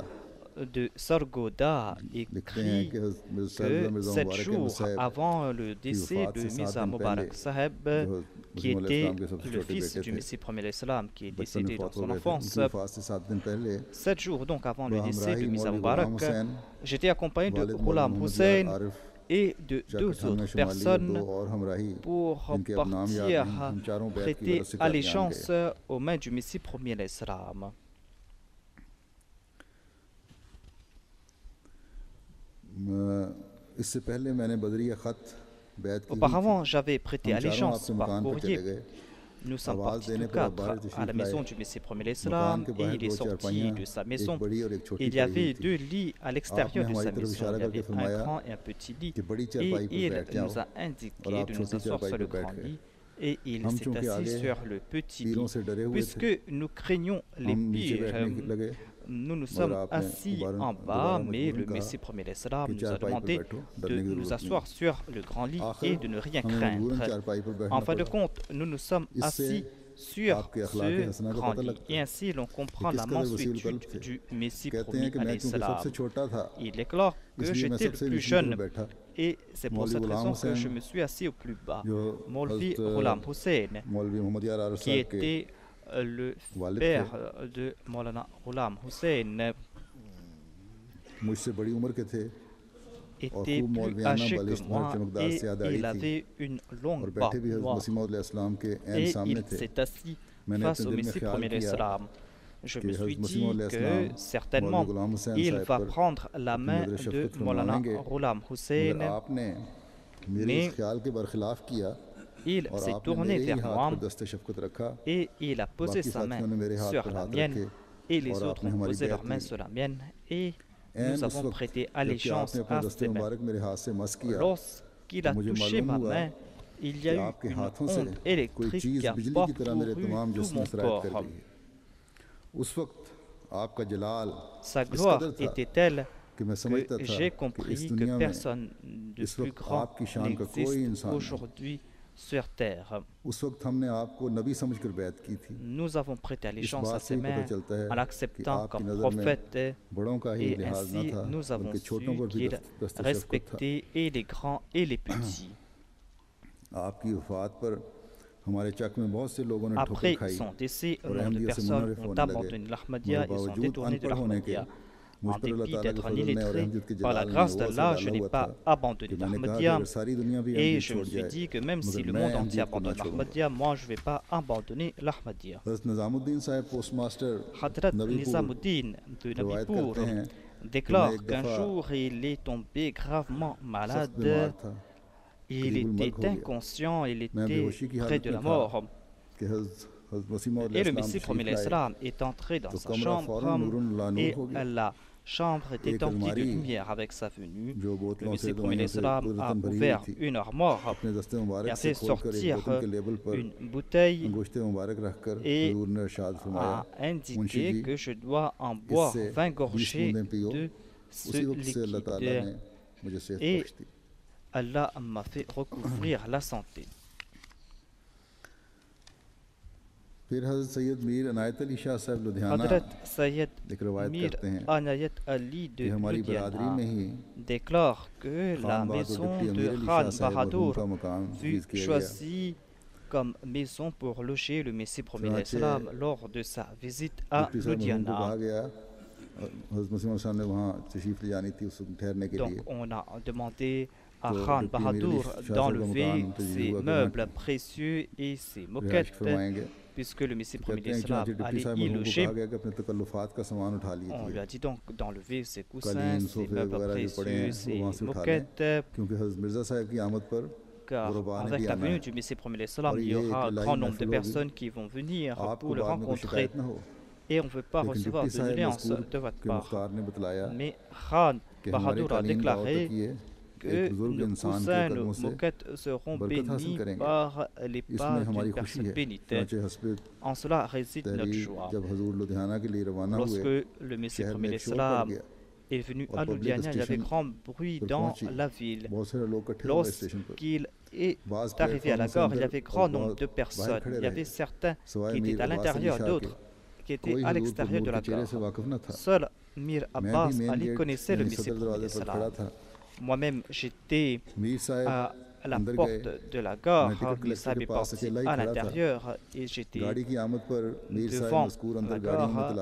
de Sargodha écrit que 7 jours avant le décès de Mirza Mubarak Saheb, qui était le fils du Messie premier l'Islam, qui est décédé dans son enfance, 7 jours donc avant le décès de Mirza Mubarak, j'étais accompagné de Ghulam Hussein et de 2 autres personnes pour partir prêter allégeance aux mains du Messie premier l'Islam. Auparavant, j'avais prêté allégeance par courrier. Nous sommes partis tous 4 à la maison du Messie premier l'Islam et il est sorti de sa maison. Il y avait 2 lits à l'extérieur de sa maison. Il y avait un grand et un petit lit. Et il nous a indiqué de nous asseoir sur le grand lit. Et il s'est assis sur le petit lit. Puisque nous craignons les pires, nous nous sommes assis en bas, mais le Messie premier l'Islam nous a demandé de nous asseoir sur le grand lit et de ne rien craindre. En fin de compte, nous nous sommes assis sur ce grand lit. Et ainsi, l'on comprend la mansuétude du Messie premier l'Islam. Il est clair que j'étais le plus jeune. Et c'est pour cette raison que je me suis assis au plus bas. Maulvi Ghulam Hussein, qui était le père de Maulana Ghulam Hussein, était plus âgé que moi et il avait une longue barbe noire. Et il s'est assis face au Messie premier l'Islam. Je me suis dit que certainement il va prendre la main de Maulana Ghulam Hussein, mais il s'est tourné vers moi et il a posé sa main sur la mienne et les autres ont posé leurs mains sur la mienne et nous avons prêté allégeance à ses mains. Lorsqu'il a touché ma main, il y a eu une onde électrique qui a parcouru tout mon corps. Sa gloire était telle que j'ai compris que personne de plus grand n'existe aujourd'hui sur terre. Nous avons prêté allégeance à ses mains en l'acceptant comme prophète et ainsi nous avons su qu'il respectait et les grands et les petits. Après son décès, nombre de personnes ont abandonné l'Ahmadiyya et sont détournées de l'Ahmadiyya. En dépit d'être un illettré, par la grâce d'Allah, je n'ai pas abandonné l'Ahmadiyya et je me suis dit que même si le monde entier abandonne l'Ahmadiyya, moi je ne vais pas abandonner l'Ahmadiyya. Hadrat Nizamuddin de Nabipur déclare qu'un jour il est tombé gravement malade. Il était inconscient, il était près de la mort. Et le Messie premier l'Islam est entré dans sa chambre et la chambre était emplie de lumière avec sa venue. Le Messie premier l'Islam a ouvert une armoire et a fait sortir une bouteille et a indiqué que je dois en boire 20 gorgées de ce liquide. Et Allah m'a fait recouvrir la santé. Hadrat Sayyid Mir Anayat Ali de Ludhiana déclare que la maison de Khan Bahadur fut choisie comme maison pour loger le Messie premier l'Islam lors de sa visite à Ludhiana. Donc on a demandé à Khan Bahadur d'enlever ses meubles précieux et ses moquettes puisque le Messie premier l'Islam allait y loger. On lui a dit donc d'enlever ses coussins, ses meubles précieux, ses moquettes, car avec la venue du Messie premier l'Islam, il y aura un grand nombre de personnes qui vont venir pour le rencontrer. Et on ne veut pas recevoir de nuances de votre part. Mais Khan Bahadur a déclaré que nos coussins, nos moquettes seront bénis par les pas d'une personne bénite. En cela réside notre joie. Lorsque le Messie premier l'Islam est venu à Ludhiana, il y avait grand bruit dans la ville. Lorsqu'il est arrivé à la gare, il y avait grand nombre de personnes. Il y avait certains qui étaient à l'intérieur, d'autres qui étaient à l'extérieur de la gare. Seul Mir Abbas Ali connaissait le Messie prophète salam. Moi-même, j'étais à la porte de la gare. Mir Sahib est parti à l'intérieur et j'étais devant la gare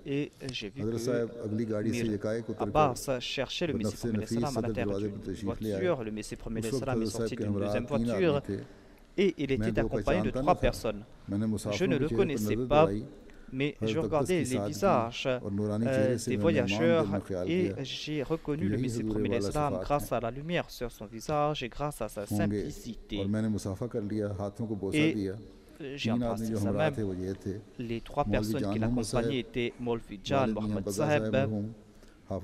et j'ai vu que Mir Abbas cherchait le Messie prophète salam à l'intérieur d'une voiture. Le Messie prophète salam est sorti d'une deuxième voiture et il était accompagné de 3 personnes. Je ne le connaissais pas, mais je regardais les visages des voyageurs et j'ai reconnu le Messie prophète salam grâce à la lumière sur son visage et grâce à sa simplicité. Et j'ai embrassé sa main. Les 3 personnes qui l'accompagnaient étaient Molvi Jan Mohamed Saheb,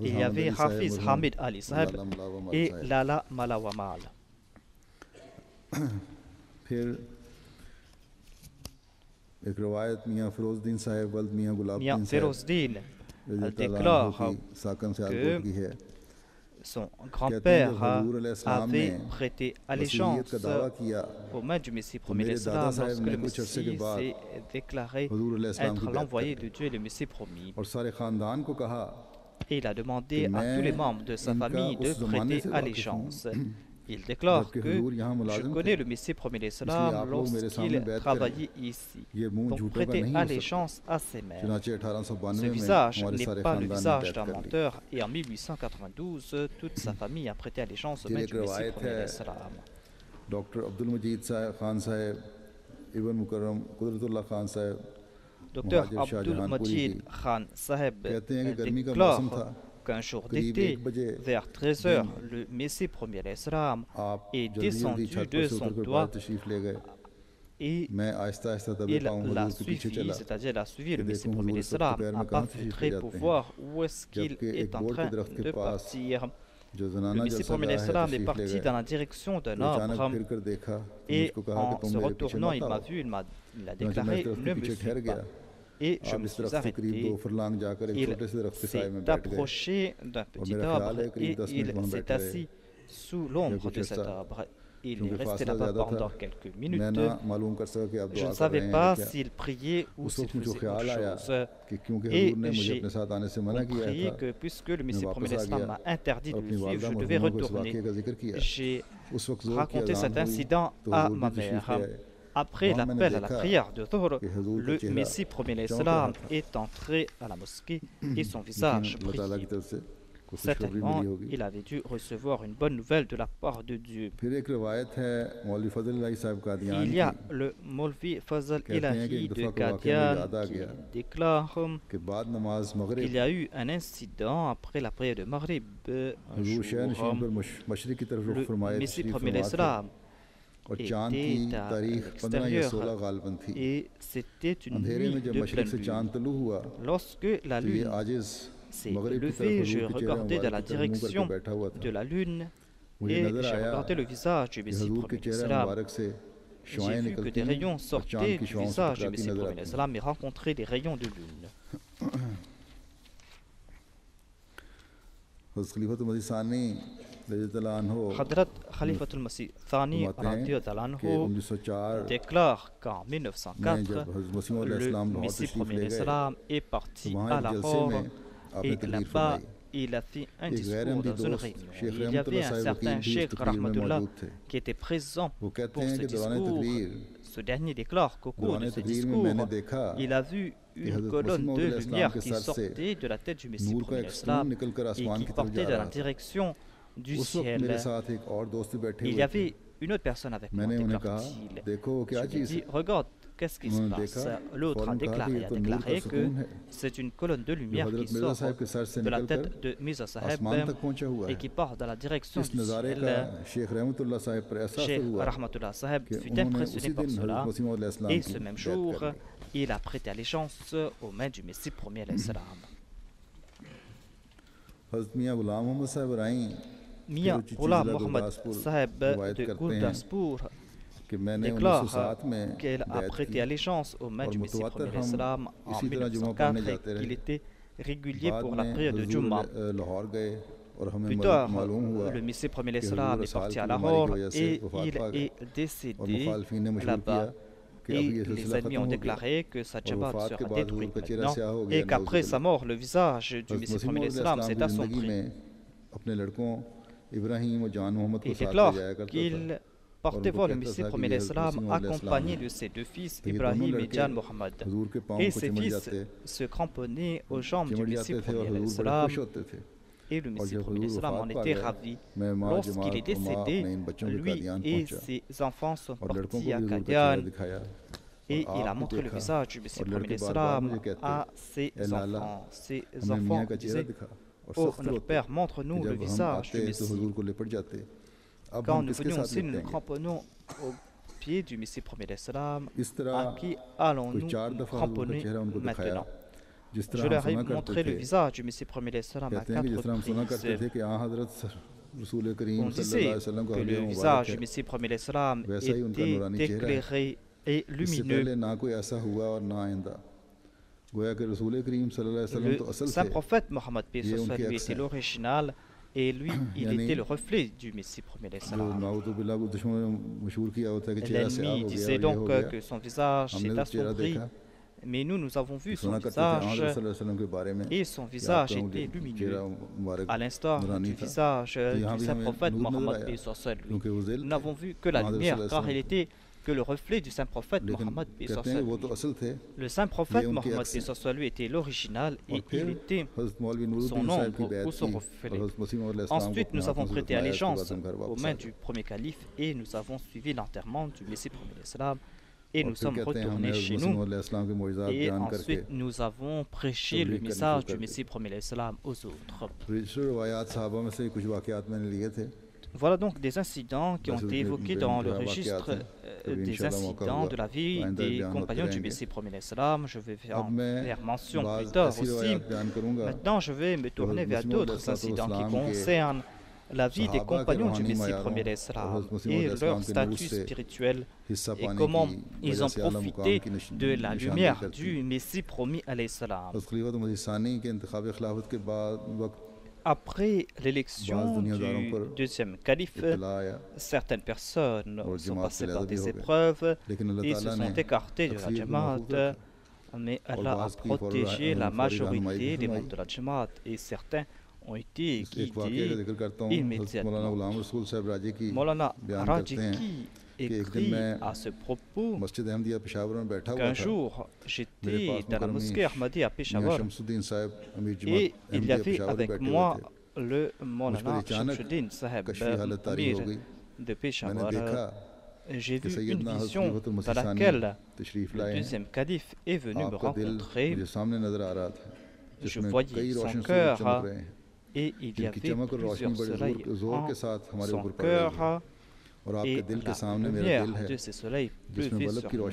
il y avait Hafiz Hamid Ali Saheb et Lala Malawamal. Mia Ferozdin déclare que son grand-père avait prêté allégeance aux mains du Messie promis salam lorsque le Messie s'est déclaré être l'envoyé de Dieu et le Messie promis. Et il a demandé à tous les membres de sa famille de prêter allégeance. Il déclare que je connais le Messie promis salam lorsqu'il travaillait ici. Donc prêtez allégeance à ses mères. Ce visage n'est pas le visage d'un menteur et en 1892, toute sa famille a prêté allégeance aux mains du Messie promis salam. Dr. Abdul Majid Khan Sahib, Ibn Mukarram Qudratullah Khan Sahib, Dr. Abdul Majid Khan Sahib déclare qu'un jour d'été, vers 13h, le Messie promis salam est descendu de son toit et il l'a suivi, c'est-à-dire il a suivi le Messie promis salam, n'a pas filtré pour voir où est-ce qu'il est en train de partir. Le Messie promis salam est parti dans la direction d'un arbre et en se retournant, il m'a vu, il a déclaré « Ne me suis pas ». Et je me suis arrêté. Il s'est approché d'un petit arbre et il s'est assis sous l'ombre de cet arbre. Il est resté là-bas pendant quelques minutes. Je ne savais pas s'il priait ou s'il faisait autre chose. Et j'ai compris que puisque le Messie promis salam m'a interdit de le suivre, je devais retourner. J'ai raconté cet incident à ma mère. Après l'appel à la prière de Dhuhr, le Messie promis salam est entré à la mosquée et son visage brillait. Certainement, il avait dû recevoir une bonne nouvelle de la part de Dieu. Il y a le Molvi Fazl Ilahi de Qadian qui déclare qu'il y a eu un incident après la prière de Maghrib. Un jour, le Messie promis salam était à l'extérieur et c'était une nuit de pleine lune. Lorsque la lune s'est levée, je regardais dans la direction de la lune et j'ai regardé le visage du Messie promis salam. J'ai vu que des rayons sortaient du visage du Messie promis salam et rencontraient des rayons de lune. Hadrat Khalifatul Masih Thani déclare qu'en 1904, le Messie promis salam est parti à Lahore et là-bas il a fait un discours dans une réunion. Il y avait un certain Sheikh Rahmatullah qui était présent pour ce discours. Ce dernier déclare qu'au cours de ce discours, il a vu une colonne de lumière qui sortait de la tête du Messie promis salam et qui partait dans la direction du ciel. Il y avait une autre personne avec moi, déclare-t-il. Je lui ai dit, regarde, qu'est-ce qui se passe? L'autre a déclaré que c'est une colonne de lumière qui sort de la tête de Mirza Saheb et qui part dans la direction du ciel. Cheikh Rahmatullah Saheb fut impressionné par cela et ce même jour, il a prêté allégeance aux mains du Messie promis salam. Mia Ghulam Mohammad Saheb de Gurdaspur déclare qu'elle a prêté allégeance aux mains du Messie promis salam en 1904 et qu'il était régulier pour la prière de Jumma. Plus tard, le Messie promis salam est parti à Lahore et il est décédé là-bas. Et les ennemis ont déclaré que sa Jamaat sera détruite maintenant et qu'après sa mort, le visage du Messie premier l'Islam s'est assombri. Il déclare qu'il partait voir le Messie premier l'Islam accompagné de ses deux fils, Ibrahim et Jan Muhammad. Et ses fils se cramponnaient aux jambes du Messie premier l'Islam. Et le Messie premier l'Islam en était ravi. Lorsqu'il est décédé, lui et ses enfants sont partis à Qadian et il a montré le visage du Messie premier l'Islam à ses enfants. Ses enfants disaient: oh, notre père, montre-nous le visage du Messie. Quand nous venions aussi, nous nous cramponnons au pied du Messie premier l'Islam. À qui allons-nous nous cramponner maintenant? Je leur ai montré le visage du Messie premier l'Islam à 4 reprises. On disait que le visage du Messie premier l'Islam était éclairé et lumineux. Le saint prophète Mohammed lui était l'original et lui, il était le reflet du Messie premier l'Islam. L'ennemi disait donc que son visage s'est assombri. Mais nous avons vu son visage et son visage était lumineux, à l'instar du visage du saint prophète Mohammed. Nous n'avons vu que la lumière, car il était que le reflet du saint prophète Mohammed. Le saint prophète Mohammed lui était l'original et il était son ombre ou son reflet. Ensuite, nous avons prêté allégeance aux mains du premier calife et nous avons suivi l'enterrement du Messie premier l'Islam. Et nous sommes retournés chez nous. Et ensuite, nous avons prêché le message du Messie premier l'Islam aux autres. Voilà donc des incidents qui ont été évoqués dans le registre des incidents de la vie des compagnons du Messie premier l'Islam. Je vais en faire mention plus tard aussi. Maintenant, je vais me tourner vers d'autres incidents qui concernent la vie des compagnons du Messie premier l'Islam et leur statut spirituel et comment ils ont profité de la lumière du Messie premier l'Islam. Après l'élection du deuxième calife, certaines personnes sont passées par des épreuves et se sont écartées de la Jamaat, mais Allah a protégé la majorité des membres de la Jamaat et certains ont été guidés immédiatement. Maulana Rajiki écrit à ce propos qu'un jour j'étais dans la mosquée Ahmadi à Peshawar et il y avait avec moi le Maulana Shamsuddin Saheb Amir de Peshawar. J'ai vu une vision dans laquelle le deuxième calife est venu me rencontrer. Je voyais son cœur et il y avait plusieurs soleils en son cœur et la lumière de ces soleils pleuvait sur moi.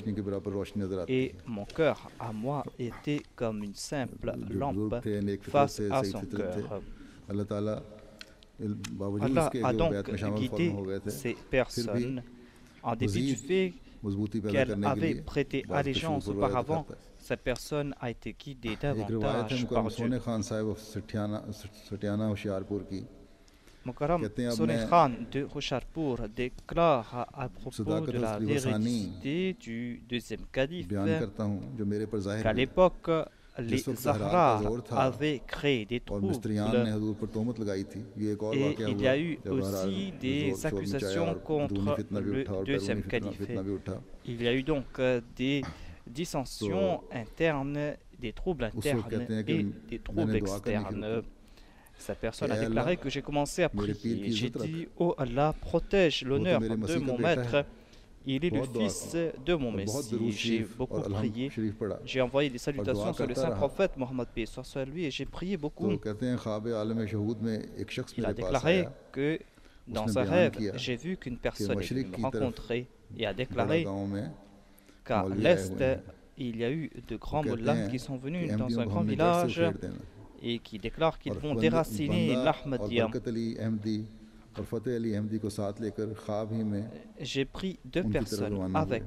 Et mon cœur à moi était comme une simple lampe face à son cœur. Allah a donc guidé ces personnes en dépit du fait qu'elles avaient prêté allégeance auparavant. Cette personne a été guidée davantage par Dieu. Mokaram Soleil Khan de Hoshiarpur déclare à propos de la véridicité du deuxième calife qu'à l'époque, les Zahra avaient créé des troubles et il y a eu aussi des accusations contre le deuxième calife. Il y a eu donc des dissensions internes, des troubles internes et des troubles externes. Cette personne a déclaré que j'ai commencé à prier. J'ai dit: oh Allah, protège l'honneur de mon maître. Il est le fils de mon Messie. J'ai beaucoup prié. J'ai envoyé des salutations sur le saint prophète Mohammed sur lui et j'ai prié beaucoup. Il a déclaré que dans un rêve, j'ai vu qu'une personne est venue me rencontrer et a déclaré qu'à l'est, il y a eu de grands mollahs qui sont venus dans un grand village et qui déclarent qu'ils vont déraciner l'Ahmadiyya. J'ai pris 2 personnes avec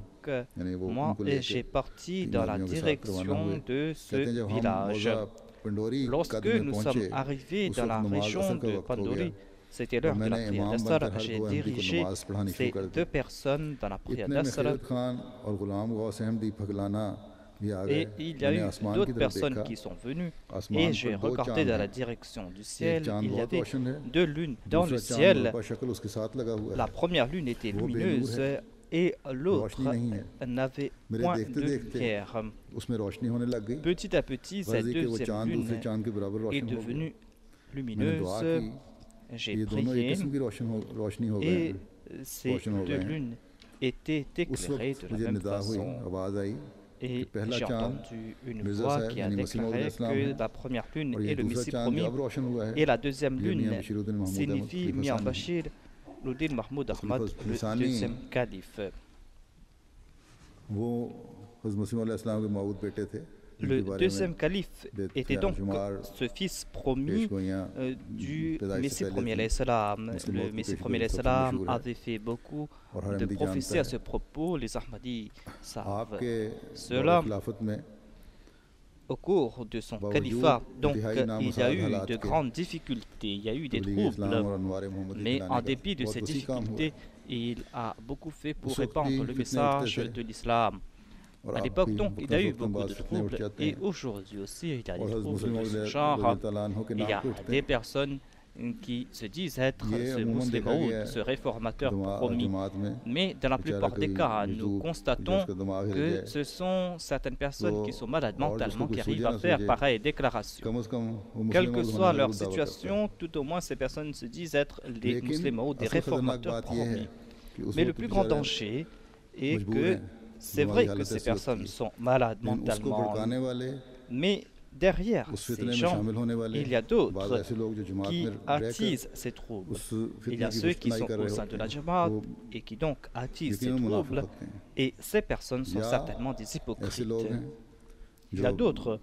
moi et j'ai parti dans la direction de ce village. Lorsque nous sommes arrivés dans la région de Pandori, c'était l'heure de la prière d'Asr. J'ai dirigé ces deux personnes dans la prière d'Asr. Et il y a eu d'autres personnes qui sont venues et j'ai regardé dans la direction du ciel. Il y avait deux lunes dans le ciel. La première lune était lumineuse et l'autre n'avait point de lumière. Petit à petit, cette deuxième lune est devenue lumineuse. J'ai prié et ces deux lunes étaient éclairées de la même façon. Et j'ai entendu une voix qui a déclaré que la première lune est le Messie promis et la deuxième lune signifie Mian Bashir Louddin Mahmoud Ahmad, le deuxième calife. Le deuxième calife était donc ce fils promis du Messie premier. Le Messie premier avait fait beaucoup de prophéties à ce propos. Les Ahmadis savent cela. Au cours de son califat, donc il y a eu de grandes difficultés, il y a eu des troubles, mais en dépit de ces difficultés, il a beaucoup fait pour répandre le message de l'islam. À l'époque, donc, il y a eu beaucoup de troubles et aujourd'hui aussi, il y a des troubles de ce genre. Il y a des personnes qui se disent être ce musulman, ce réformateur promis. Mais dans la plupart des cas, nous constatons que ce sont certaines personnes qui sont malades mentalement qui arrivent à faire pareille déclaration. Quelle que soit leur situation, tout au moins ces personnes se disent être les musulmans, des réformateurs promis. Mais le plus grand danger est que c'est vrai que ces personnes sont malades mentalement, mais derrière ces gens, il y a d'autres qui attisent ces troubles. Il y a ceux qui sont au sein de la Jamaat et qui donc attisent ces troubles, et ces personnes sont certainement des hypocrites. Il y a d'autres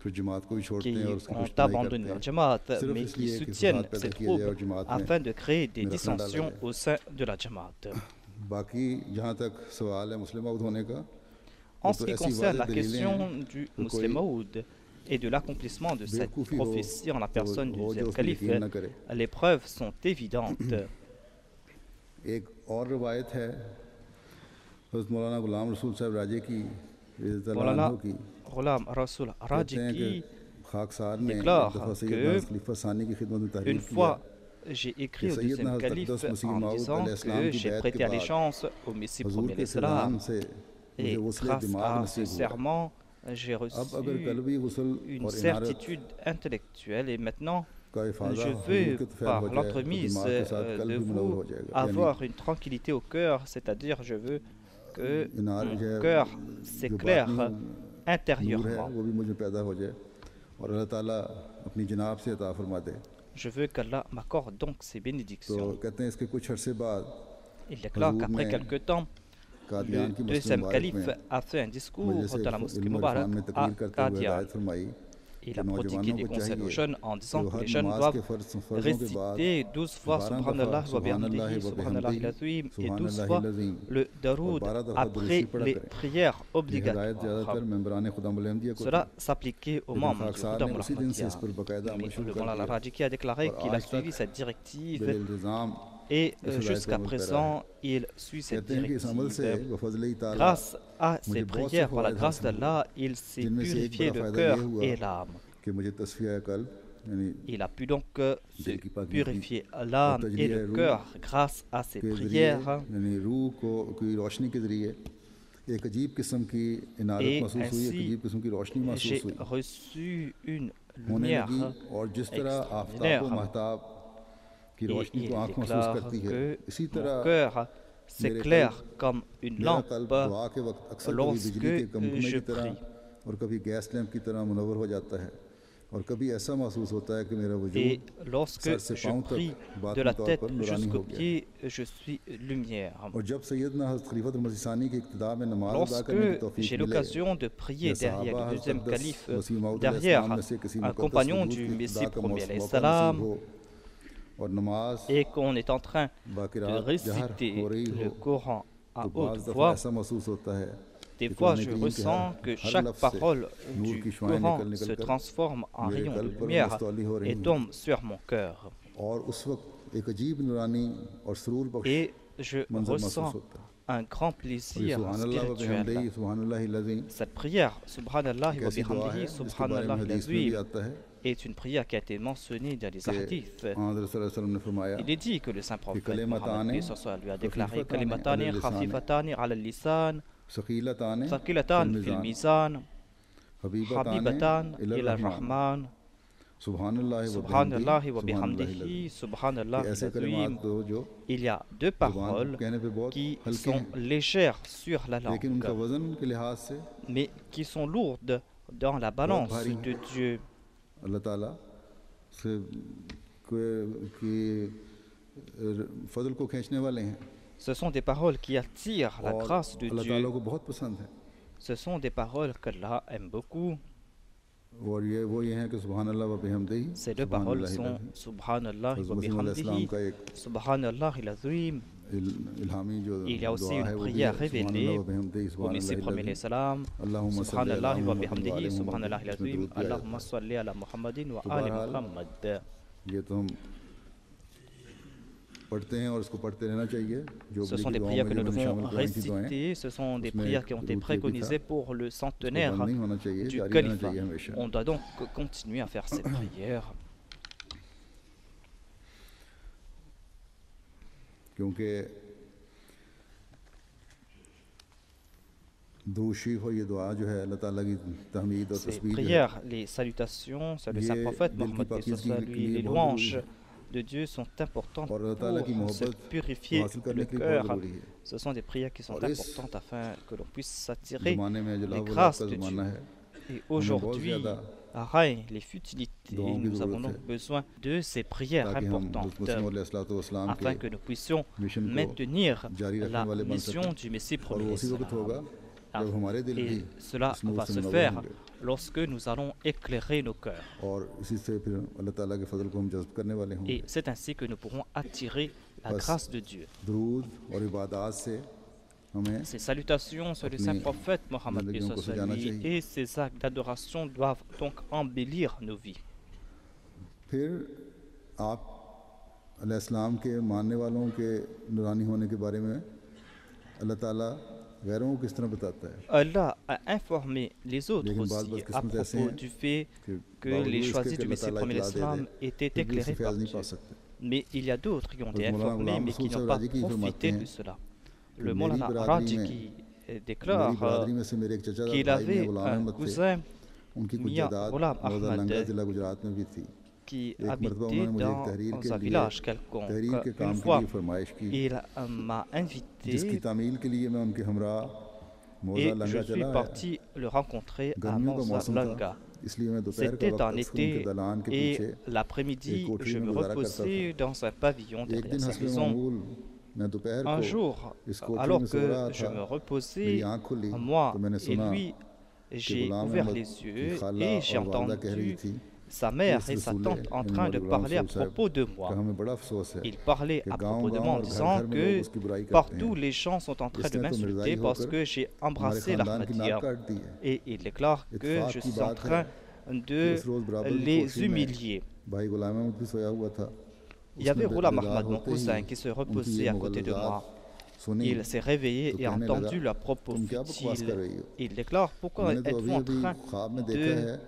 qui ont abandonné la Jamaat, mais qui soutiennent ces troubles afin de créer des dissensions au sein de la Jamaat. En ce qui concerne la question du musulman et de l'accomplissement de cette prophétie en la personne du deuxième calife, les preuves sont évidentes. Maulana Ghulam Rasoul Raji déclare que une fois j'ai écrit au deuxième calife en disant que j'ai prêté allégeance au Messie premier l'Islam et grâce à ce serment j'ai reçu une certitude intellectuelle et maintenant je veux, par l'entremise de vous, avoir une tranquillité au cœur, c'est-à-dire je veux que mon cœur s'éclaire intérieurement. Je veux qu'Allah m'accorde donc ses bénédictions. Il déclare qu'après quelque temps, le deuxième calife a fait un discours dans la mosquée Mubarak à Qadian. Il a prodigué des conseils aux jeunes en disant que les jeunes doivent réciter 12 fois Subhanallah wa bihamdihi, Subhanallah al-Azim et 12 fois le Daroud après les prières obligatoires. Cela s'appliquait aux membres du Khudam al-Ahmadiyya. Mais le Maulana Raji a déclaré qu'il a suivi cette directive et jusqu'à présent, il suit cette directive. Grâce à ses prières, par la grâce d'Allah, il s'est purifié le cœur et l'âme. Il a pu donc se purifier l'âme et le cœur grâce à ses prières. Et ainsi, j'ai reçu une lumière extraordinaire. Et il déclare que mon cœur s'éclaire comme une lampe lorsque je prie. Et lorsque je prie de la tête jusqu'aux pieds, je suis lumière. Lorsque j'ai l'occasion de prier derrière le deuxième calife, derrière un compagnon du Messie premier salam, et qu'on est en train de réciter le Coran à haute voix, des fois je ressens que chaque parole du Coran se transforme en rayon de lumière et tombe sur mon cœur. Et je ressens un grand plaisir spirituel. Cette prière, Subhanallah wa bihamdihi, Subhanallah al-Azim, est une prière qui a été mentionnée dans les hadiths. Il est dit que le saint prophète Mohammed lui a déclaré Kalimatani khafifatani ala al-lisan, thaqilatan fil mizan, habibatan ila al-Rahman, Subhanallah wa bihamdihi, Subhanallah al-Azim. Il y a deux paroles qui sont légères sur la langue, mais qui sont lourdes dans la balance de Dieu. Ce sont des paroles qui attirent la grâce de Dieu. Ce sont des paroles qu'Allah aime beaucoup. Ces deux paroles sont Subhanallah wa bihamdihi, Subhanallah al-Azim. Il y a aussi une prière révélée au Messie premier salam, Subhanallah wa bihamdihi, Subhanallah al-Azim, Allahumma salli ala Muhammadin wa ali Muhammad. Ce sont des prières que nous devons réciter, ce sont des prières qui ont été préconisées pour le centenaire du califat. On doit donc continuer à faire ces prières. Ces prières, les salutations sur le saint prophète Mohammed, les louanges de Dieu sont importantes pour se purifier le cœur. Ce sont des prières qui sont importantes afin que l'on puisse s'attirer les grâces de Dieu. Et aujourd'hui, les futilités, nous avons donc besoin de ces prières importantes afin que nous puissions maintenir la mission du Messie premier. Et cela va se faire lorsque nous allons éclairer nos cœurs. Et c'est ainsi que nous pourrons attirer la grâce de Dieu. Ces salutations sur le saint prophète Mohammed et ces actes d'adoration doivent donc embellir nos vies. Allah a informé les autres aussi à propos du fait que les choisis du Messie premier l'Islam étaient éclairés par Dieu. Mais il y a d'autres qui ont été informés mais qui n'ont pas profité de cela. Le Maulana Raji qui déclare qu'il avait un cousin, Mia Ghulam Ahmad, qui habitait dans un village quelconque. Une fois, il m'a invité et je suis parti le rencontrer à Morzalanga. C'était en été et l'après-midi, je me reposais dans un pavillon derrière sa maison. Un jour, alors que je me reposais, moi et lui, j'ai ouvert les yeux et j'ai entendu sa mère et sa tante en train de parler à propos de moi. Ils parlaient à propos de moi en disant que partout les gens sont en train de m'insulter parce que j'ai embrassé l'Ahmadiyya. Et il déclare que je suis en train de les humilier. Il y avait Ghulam Ahmad, mon cousin, qui se reposait à côté de moi. Il s'est réveillé et a entendu la propos futile. Il déclare: pourquoi êtes-vous en train de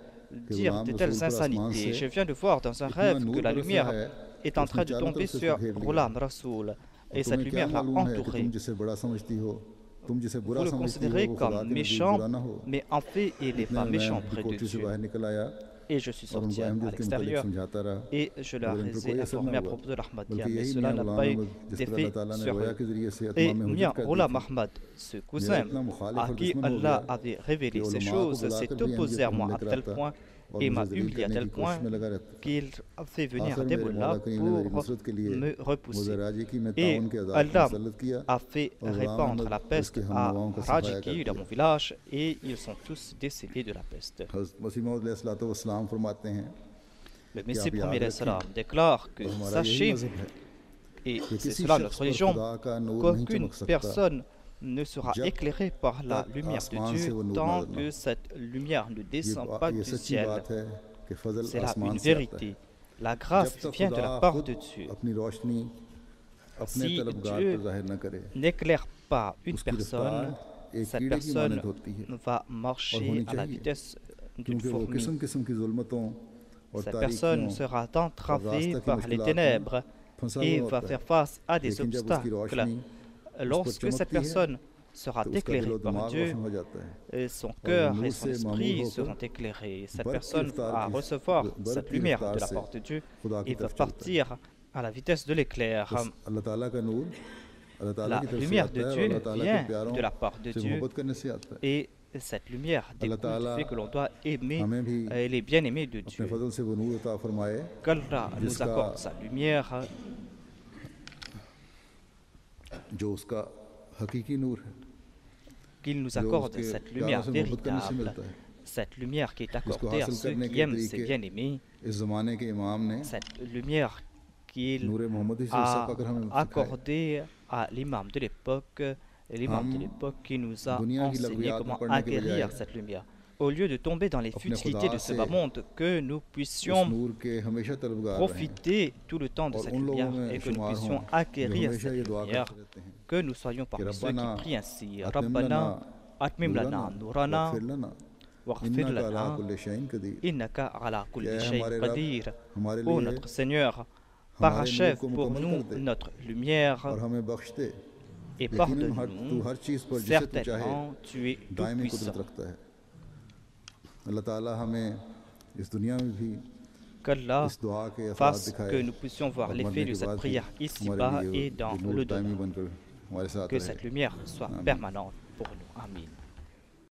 dire de telles insanités? Je viens de voir dans un rêve que la lumière est en train de tomber sur Ghulam Rasoul et cette lumière l'a entouré. Vous le considérez comme méchant, mais en fait, il n'est pas méchant près de Dieu. Et je suis sorti à l'extérieur et je leur ai informé à propos de l'Ahmadiyya, mais cela n'a pas eu d'effet sur eux. Et Mia Ghulam Ahmad, ce cousin à qui Allah avait révélé ces choses, s'est opposé à moi à tel point et m'a humilié à tel point qu'il a fait venir des mullahs pour me repousser. Et Allah a fait répandre la peste à Rajiki, dans mon village, et ils sont tous décédés de la peste. Le Messie premier salam déclare que sachez, et c'est cela notre religion, qu'aucune personne ne sera éclairé par la lumière de Dieu tant que cette lumière ne descend pas du ciel. C'est là une vérité. La grâce vient de la part de Dieu. Si Dieu n'éclaire pas une personne, cette personne va marcher à la vitesse d'une fourmi. Cette personne sera entravée par les ténèbres et va faire face à des obstacles. Lorsque cette personne sera éclairée par Dieu, son cœur et son esprit seront éclairés. Cette personne va recevoir cette lumière de la part de Dieu et va partir à la vitesse de l'éclair. La lumière de Dieu vient de la part de Dieu et cette lumière découle du fait que l'on doit aimer les bien-aimés de Dieu. Qu'Allah nous accorde sa lumière qu'il nous accorde cette lumière véritable, cette lumière qui est accordée à ceux qui aiment ses bien-aimés, cette lumière qu'il a accordée à l'imam de l'époque, qui nous a enseigné comment acquérir cette lumière. Au lieu de tomber dans les futilités de ce bas monde, que nous puissions profiter tout le temps de cette lumière et que nous puissions acquérir cette lumière, que nous soyons parmi ceux qui prient ainsi. Rabbana atmim lana nurana waghfir lana innaka ala kulli shay'in qadir. Ô notre Seigneur, parachève pour nous notre lumière et pardonne-nous. Certainement, tu es tout-puissant. Qu'Allah fasse que nous puissions voir l'effet de cette prière ici-bas et dans le delà. Que cette lumière soit permanente pour nous. Amin.